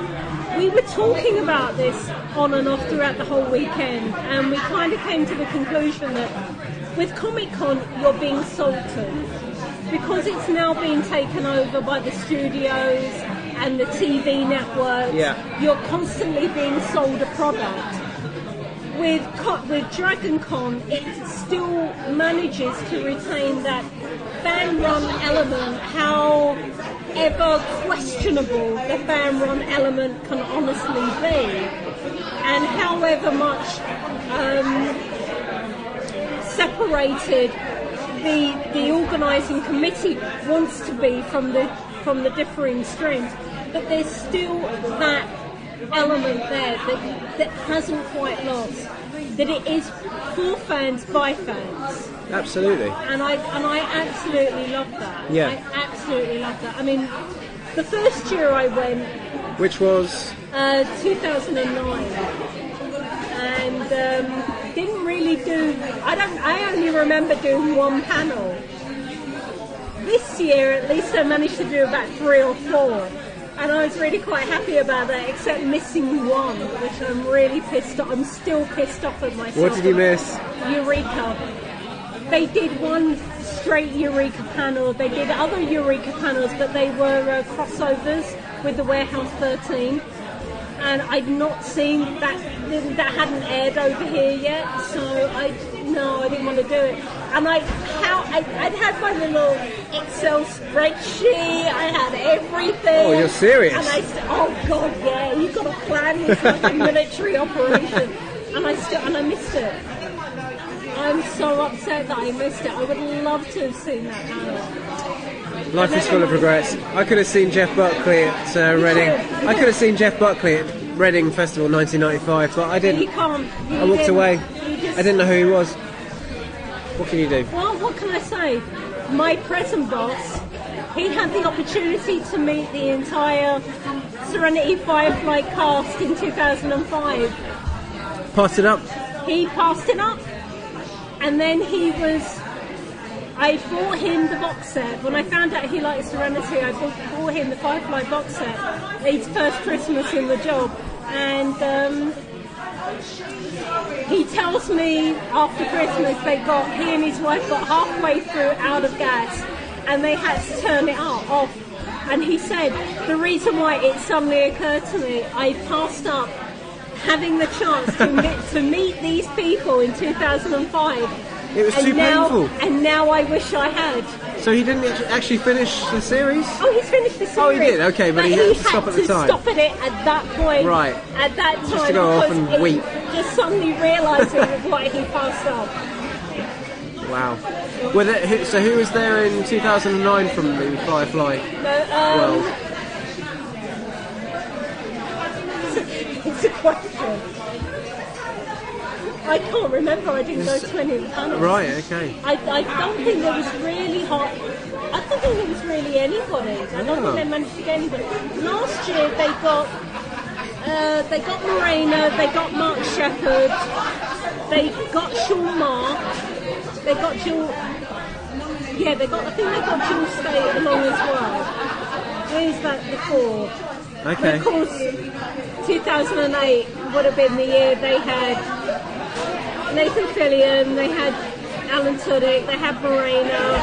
we were talking about this on and off throughout the whole weekend, and we kind of came to the conclusion that with Comic-Con, you're being sold to. Because it's now being taken over by the studios and the TV networks, you're constantly being sold a product. With Dragon Con, it still manages to retain that fan-run element, however questionable the fan-run element can honestly be, and however much separated the organising committee wants to be from the differing streams, but there's still that element there that hasn't quite lost. That it is for fans by fans. Absolutely. And I absolutely love that. Yeah. I absolutely love that. I mean, the first year I went, which was 2009, and didn't really do. I only remember doing one panel. This year, at least, I managed to do about 3 or 4, and I was really quite happy about that. Except missing one, which I'm really pissed off. I'm still pissed off at myself. What did you miss? Eureka. They did one straight Eureka panel. They did other Eureka panels, but they were crossovers with the Warehouse 13. And I'd not seen that hadn't aired over here yet, so I didn't want to do it. And I'd had my little Excel spreadsheet, I had everything. Oh, you're serious? And oh god, yeah, you've got to plan this like a military operation. And I missed it. I'm so upset that I missed it. I would love to have seen that panel. Life is full of regrets. I could have seen Jeff Buckley at Reading. I could have seen Jeff Buckley at Reading Festival 1995, but I didn't. I walked away. I didn't know who he was. What can you do? Well, what can I say? My present boss, he had the opportunity to meet the entire Serenity Firefly cast in 2005. Passed it up? He passed it up, and then I bought him the box set. When I found out he liked Serenity, I bought him the Firefly box set. His first Christmas in the job. And he tells me after Christmas he and his wife got halfway through out of gas and they had to turn it off. And he said, the reason why it suddenly occurred to me, I passed up having the chance to meet these people in 2005. It was too painful. And now I wish I had. So he didn't actually finish the series? Oh, he's finished the series. Oh, he did? Okay, but he had to stop at the time. Stop at it at that point. Right. At that time. Just to go off and weep. Just suddenly realising what he passed up. Wow. So who was there in 2009 from the Firefly world? It's a question. I can't remember. I didn't go to any of the panels. Right, okay. I don't think there was really I don't think there was really anybody. I don't think they managed to get anybody. Last year they got Morena, they got Mark Shepherd, they got Sean Mark, they got Jill. Yeah, I think they got Jill State along as well. Where's that before? Okay. But of course, 2008 would have been the year they had Nathan Fillion, they had Alan Tudyk, they had Morena,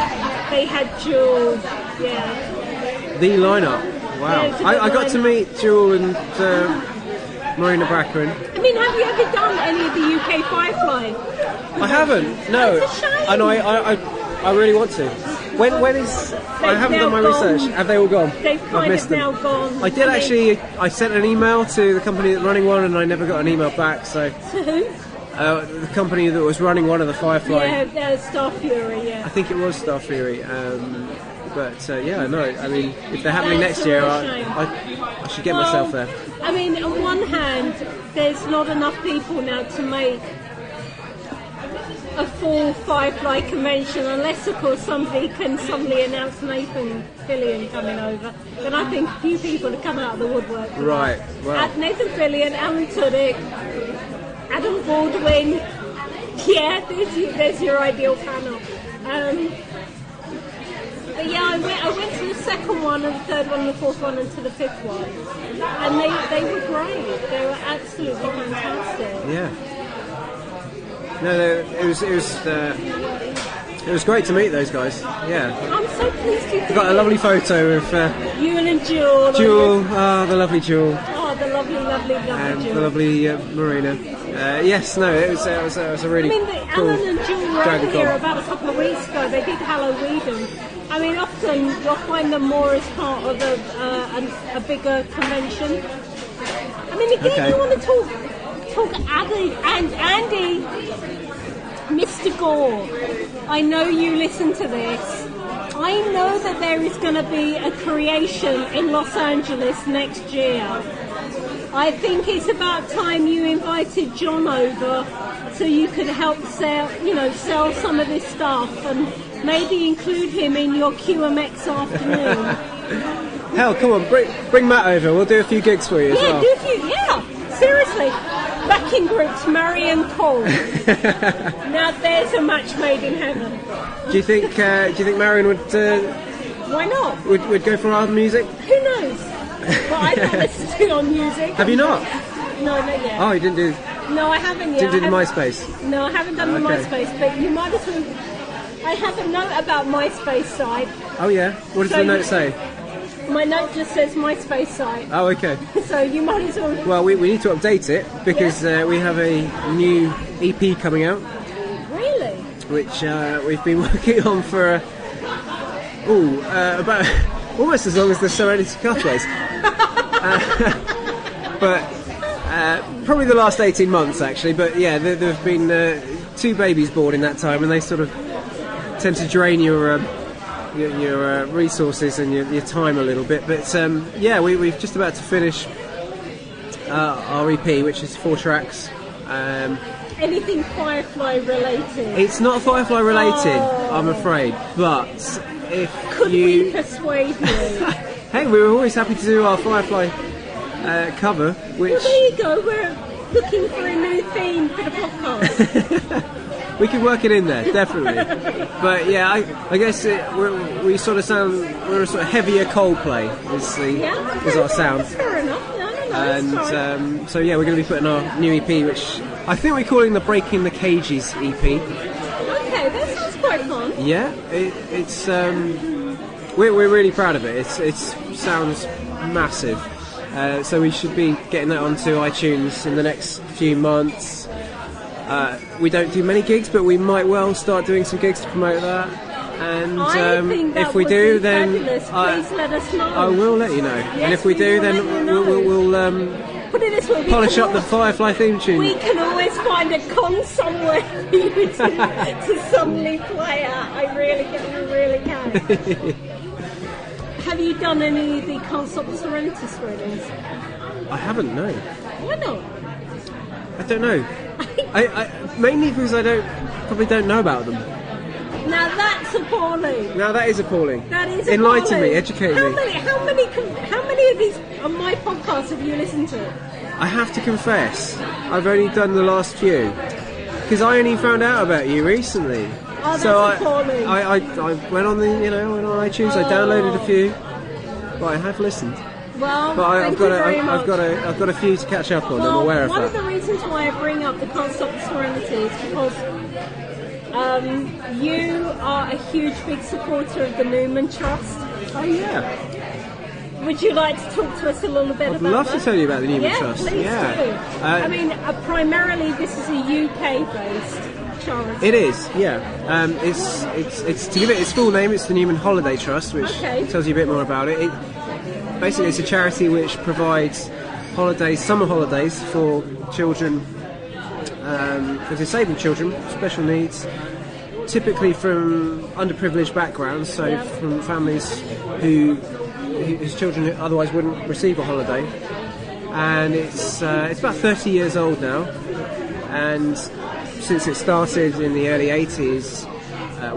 they had Jewel. Yeah. The lineup. Wow. Yeah, I got to meet Jewel and Marina Brackman. I mean, have you ever done any of the UK Firefly? I haven't. No. That's a shame. And I really want to. When is? I haven't done my research. Have they all gone? They've kind of now gone. I did actually. I sent an email to the company that's running one, and I never got an email back. So. To who? The company that was running one of the Firefly. Yeah, Star Fury. Yeah. I think it was Star Fury. But yeah, no. I mean, if they're happening next year, I should get myself there. I mean, on one hand, there's not enough people now to make a full Firefly convention, unless of course somebody can suddenly announce Nathan Fillion coming over. Then I think a few people have come out of the woodwork. Right. Well. Nathan Fillion, Alan Tudyk, Adam Baldwin. Yeah, there's your ideal panel. But yeah, I went to the second one and the third one and the fourth one and to the fifth one, and they were great. They were absolutely fantastic. Yeah. No, it was great to meet those guys. Yeah. I'm so pleased you did. Got a lovely photo of you and Jewel. Jewel, the lovely Jewel. Oh, the lovely Jewel. The lovely Marina. Yes, no, it was a really cool Alan and Jewel were Dragon over here Con. about a couple of weeks ago. They did Halloween. I mean, often you'll find them more as part of a bigger convention. I mean, again, you want to talk Andy, Mr. Gore. I know you listen to this. I know that there is going to be a creation in Los Angeles next year. I think it's about time you invited John over so you could help sell some of this stuff and maybe include him in your QMX afternoon. Hell, come on, bring Matt over. We'll do a few gigs for you as well. Yeah, seriously. Backing groups, Marion Cole. Now there's a match made in heaven. Do you think Marion would? Why not? Would go for our music? Who knows? But I don't listen to your music. Have you not? No, not yet. Oh, you didn't do. No, I haven't yet. Didn't do the MySpace. No, I haven't done the MySpace. But you might as well. I have a note about MySpace site. Oh yeah. What does the note say? My note just says MySpace site. Oh, okay. So you might as well. Well, we need to update it because we have a new EP coming out. Really? Which we've been working on for about almost as long as the Serenity Cutaways. But probably the last 18 months actually. But yeah, there have been 2 babies born in that time, and they sort of tend to drain your resources and your time a little bit, but we've just about to finish our EP, which is 4 tracks. Anything Firefly related? It's not Firefly related, I'm afraid, but if Could we persuade you? Hey, we were always happy to do our Firefly cover, which... Well, there you go, we're looking for a new theme for the podcast. We can work it in there, definitely. But yeah, I guess we're a sort of heavier Coldplay is our sound. That's fair enough. No, and so yeah, we're going to be putting our new EP, which I think we're calling the Breaking the Cages EP. Okay, that sounds quite fun. Yeah, it's we're really proud of it. It sounds massive. So we should be getting that onto iTunes in the next few months. We don't do many gigs, but we might well start doing some gigs to promote that. And if we do, then please let us know. I will let you know. Yes, and if we do, then we'll put it this way, polish up the Firefly theme tune. We can always find a con somewhere for you to suddenly play at. I really can. Have you done any of the Can't Stop the Serenity screenings? I haven't, no. Why not? I don't know. I mainly because I probably don't know about them. Now that's appalling. Now that is appalling. That is Enlighten appalling. me, educate me. How many of these on my podcasts have you listened to? I have to confess, I've only done the last few because I only found out about you recently. Oh, that's so appalling. I went on went on iTunes. I downloaded a few, but I have listened. Well, but I've got a few to catch up on. Well, I'm aware of that. One of the reasons why I bring up the Can't Stop the Serenity is because you are a huge, big supporter of the Newman Trust. Oh yeah. Would you like to talk to us a little bit about that? I'd love to tell you about the Newman Trust. Please do. I mean, primarily this is a UK-based charity. It is, yeah. It's to give it its full name. It's the Newman Holiday Trust, which tells you a bit more about it. Basically, it's a charity which provides summer holidays for children, for disabled children, special needs, typically from underprivileged backgrounds, so from families whose children otherwise wouldn't receive a holiday. And it's about 30 years old now, and since it started in the early 80s,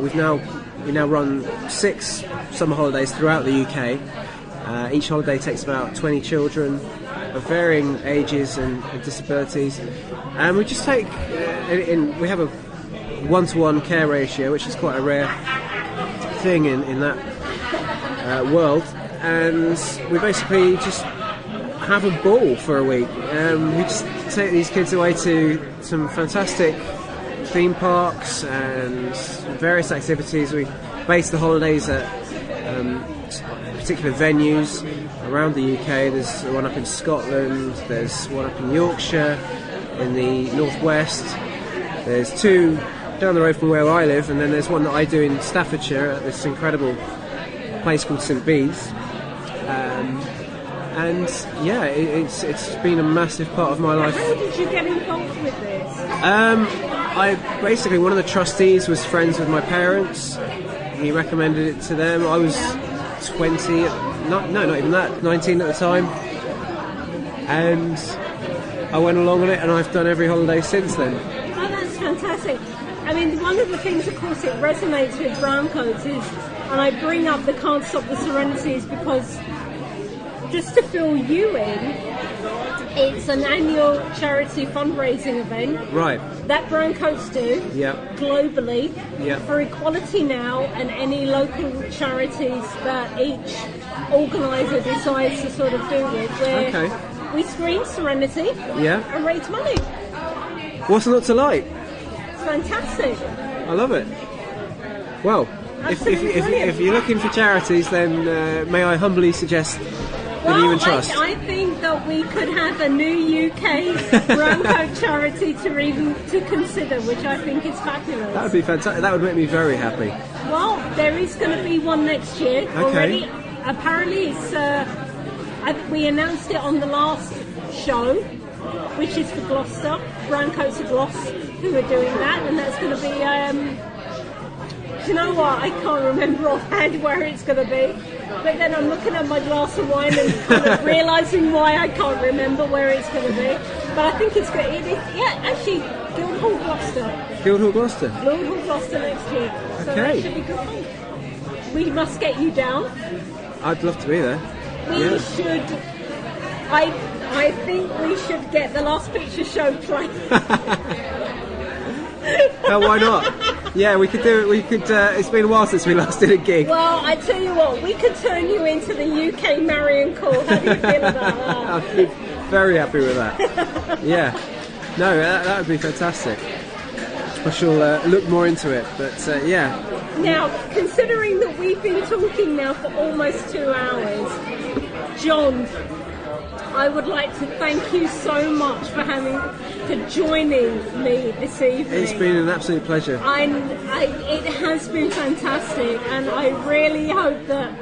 we now run 6 summer holidays throughout the UK. Each holiday takes about 20 children of varying ages and disabilities, and we just take we have a 1-to-1 care ratio, which is quite a rare thing in that world, and we basically just have a ball for a week. We just take these kids away to some fantastic theme parks and various activities. We base the holidays at particular venues around the UK. There's one up in Scotland, there's one up in Yorkshire, in the northwest, there's 2 down the road from where I live, and then there's one that I do in Staffordshire at this incredible place called St Bede's. And yeah, it's been a massive part of my life. How did you get involved with this? One of the trustees was friends with my parents. He recommended it to them. I was 20, not even that, 19 at the time, and I went along on it, and I've done every holiday since then. Oh, that's fantastic. I mean, one of the things, of course, it resonates with browncoats is, and I bring up the Can't Stop the Serenity, is because, just to fill you in, it's an annual charity fundraising event. Right. That browncoats do. Yep. Globally. Yep. For Equality Now and any local charities that each organiser decides to sort of do with, where we screen Serenity and raise money. What's not to like? It's fantastic. I love it. Well, if you're looking for charities, then may I humbly suggest the Newman Trust. I think that we could have a new UK browncoat charity to consider, which I think is fabulous. That would be fantastic. That would make me very happy. Well, there is going to be one next year already. Apparently, it's we announced it on the last show, which is for Gloucester, Browncoats of Gloucester, who are doing that, and that's going to be. Do you know what? I can't remember offhand where it's going to be. But then I'm looking at my glass of wine and kind of realising why I can't remember where it's going to be. But I think it's good. Actually, Guildhall Gloucester. Guildhall Gloucester? Guildhall Gloucester next year. So that should be good fun. We must get you down. I'd love to be there. We should... I think we should get the Last Picture Show played. Why not? Yeah, we could do it. We could. It's been a while since we last did a gig. Well, I tell you what, we could turn you into the UK Marion Call. How do you feel about that? I'd be very happy with that. Yeah, no, that would be fantastic. I shall look more into it. But yeah. Now, considering that we've been talking now for almost 2 hours, John, I would like to thank you so much for joining me this evening. It's been an absolute pleasure. It has been fantastic, and I really hope that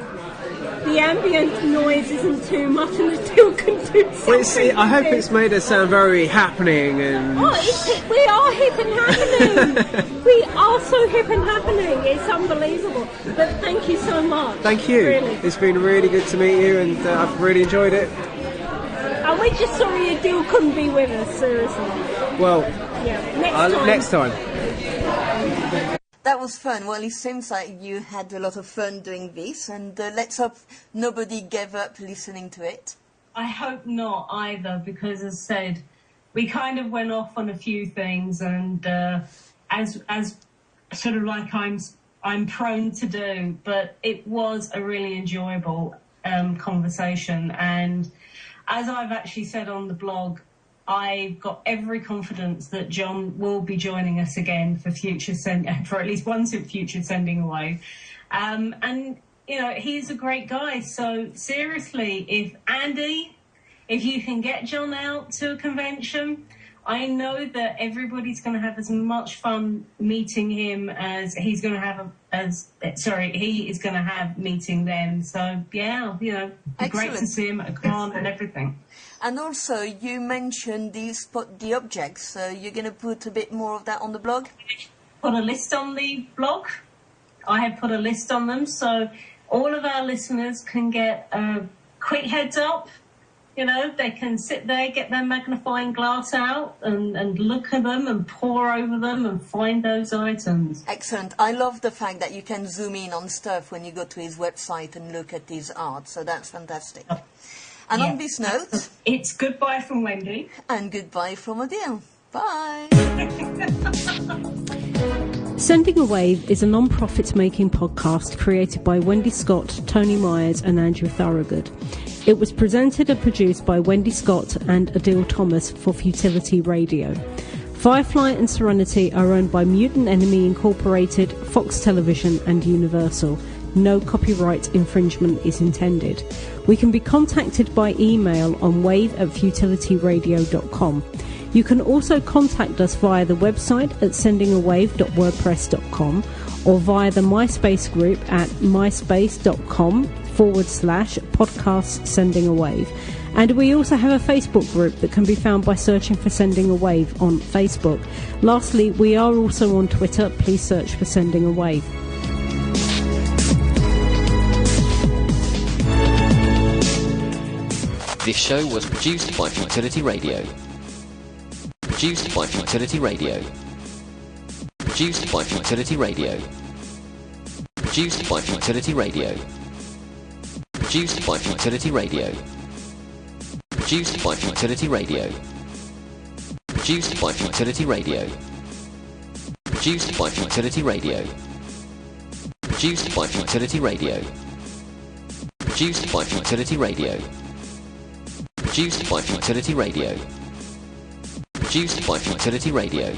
the ambient noise isn't too much and the still can do something. I hope it's made us sound very happening and... we are hip and happening. We are so hip and happening. It's unbelievable. But thank you so much. Thank you. Really. It's been really good to meet you, and I've really enjoyed it. And we're just sorry Adil couldn't be with us, seriously. Well, next time. That was fun. Well, it seems like you had a lot of fun doing this, and let's hope nobody gave up listening to it. I hope not either, because as said, we kind of went off on a few things, and as sort of like I'm prone to do, but it was a really enjoyable conversation, and as I've actually said on the blog, I've got every confidence that John will be joining us again for at least one future sending away. And, you know, he's a great guy. So seriously, if you can get John out to a convention, I know that everybody's going to have as much fun meeting him as he's going to have he is going to have meeting them. So yeah, you know, great to see him at a con and everything. And also, you mentioned the objects, so you're going to put a bit more of that on the blog? Put a list on the blog. I have put a list on them, so all of our listeners can get a quick heads up. You know, they can sit there, get their magnifying glass out and look at them and pore over them and find those items. Excellent. I love the fact that you can zoom in on stuff when you go to his website and look at his art, so that's fantastic. And on this note... It's goodbye from Wendy. And goodbye from Adele. Bye. Sending a Wave is a non-profit making podcast created by Wendy Scott, Tony Myers and Andrew Thorogood. It was presented and produced by Wendy Scott and Adele Thomas for Futility Radio. Firefly and Serenity are owned by Mutant Enemy Incorporated, Fox Television and Universal. No copyright infringement is intended. We can be contacted by email on wave@futilityradio.com. You can also contact us via the website at sendingawave.wordpress.com or via the MySpace group at myspace.com/podcast Sending a Wave. And we also have a Facebook group that can be found by searching for Sending a Wave on Facebook. Lastly, we are also on Twitter. Please search for Sending a Wave. This show was produced by Futility Radio. Produced by Futility Radio. Produced by Futility Radio. Produced by Futility Radio. Produced by Futility Radio. Produced by Futility Radio. Produced by Futility Radio. Produced by Futility Radio. Produced by Futility Radio. Produced by Futility Radio. Produced by Futility Radio. Produced by Futility Radio. Produced by Futility Radio.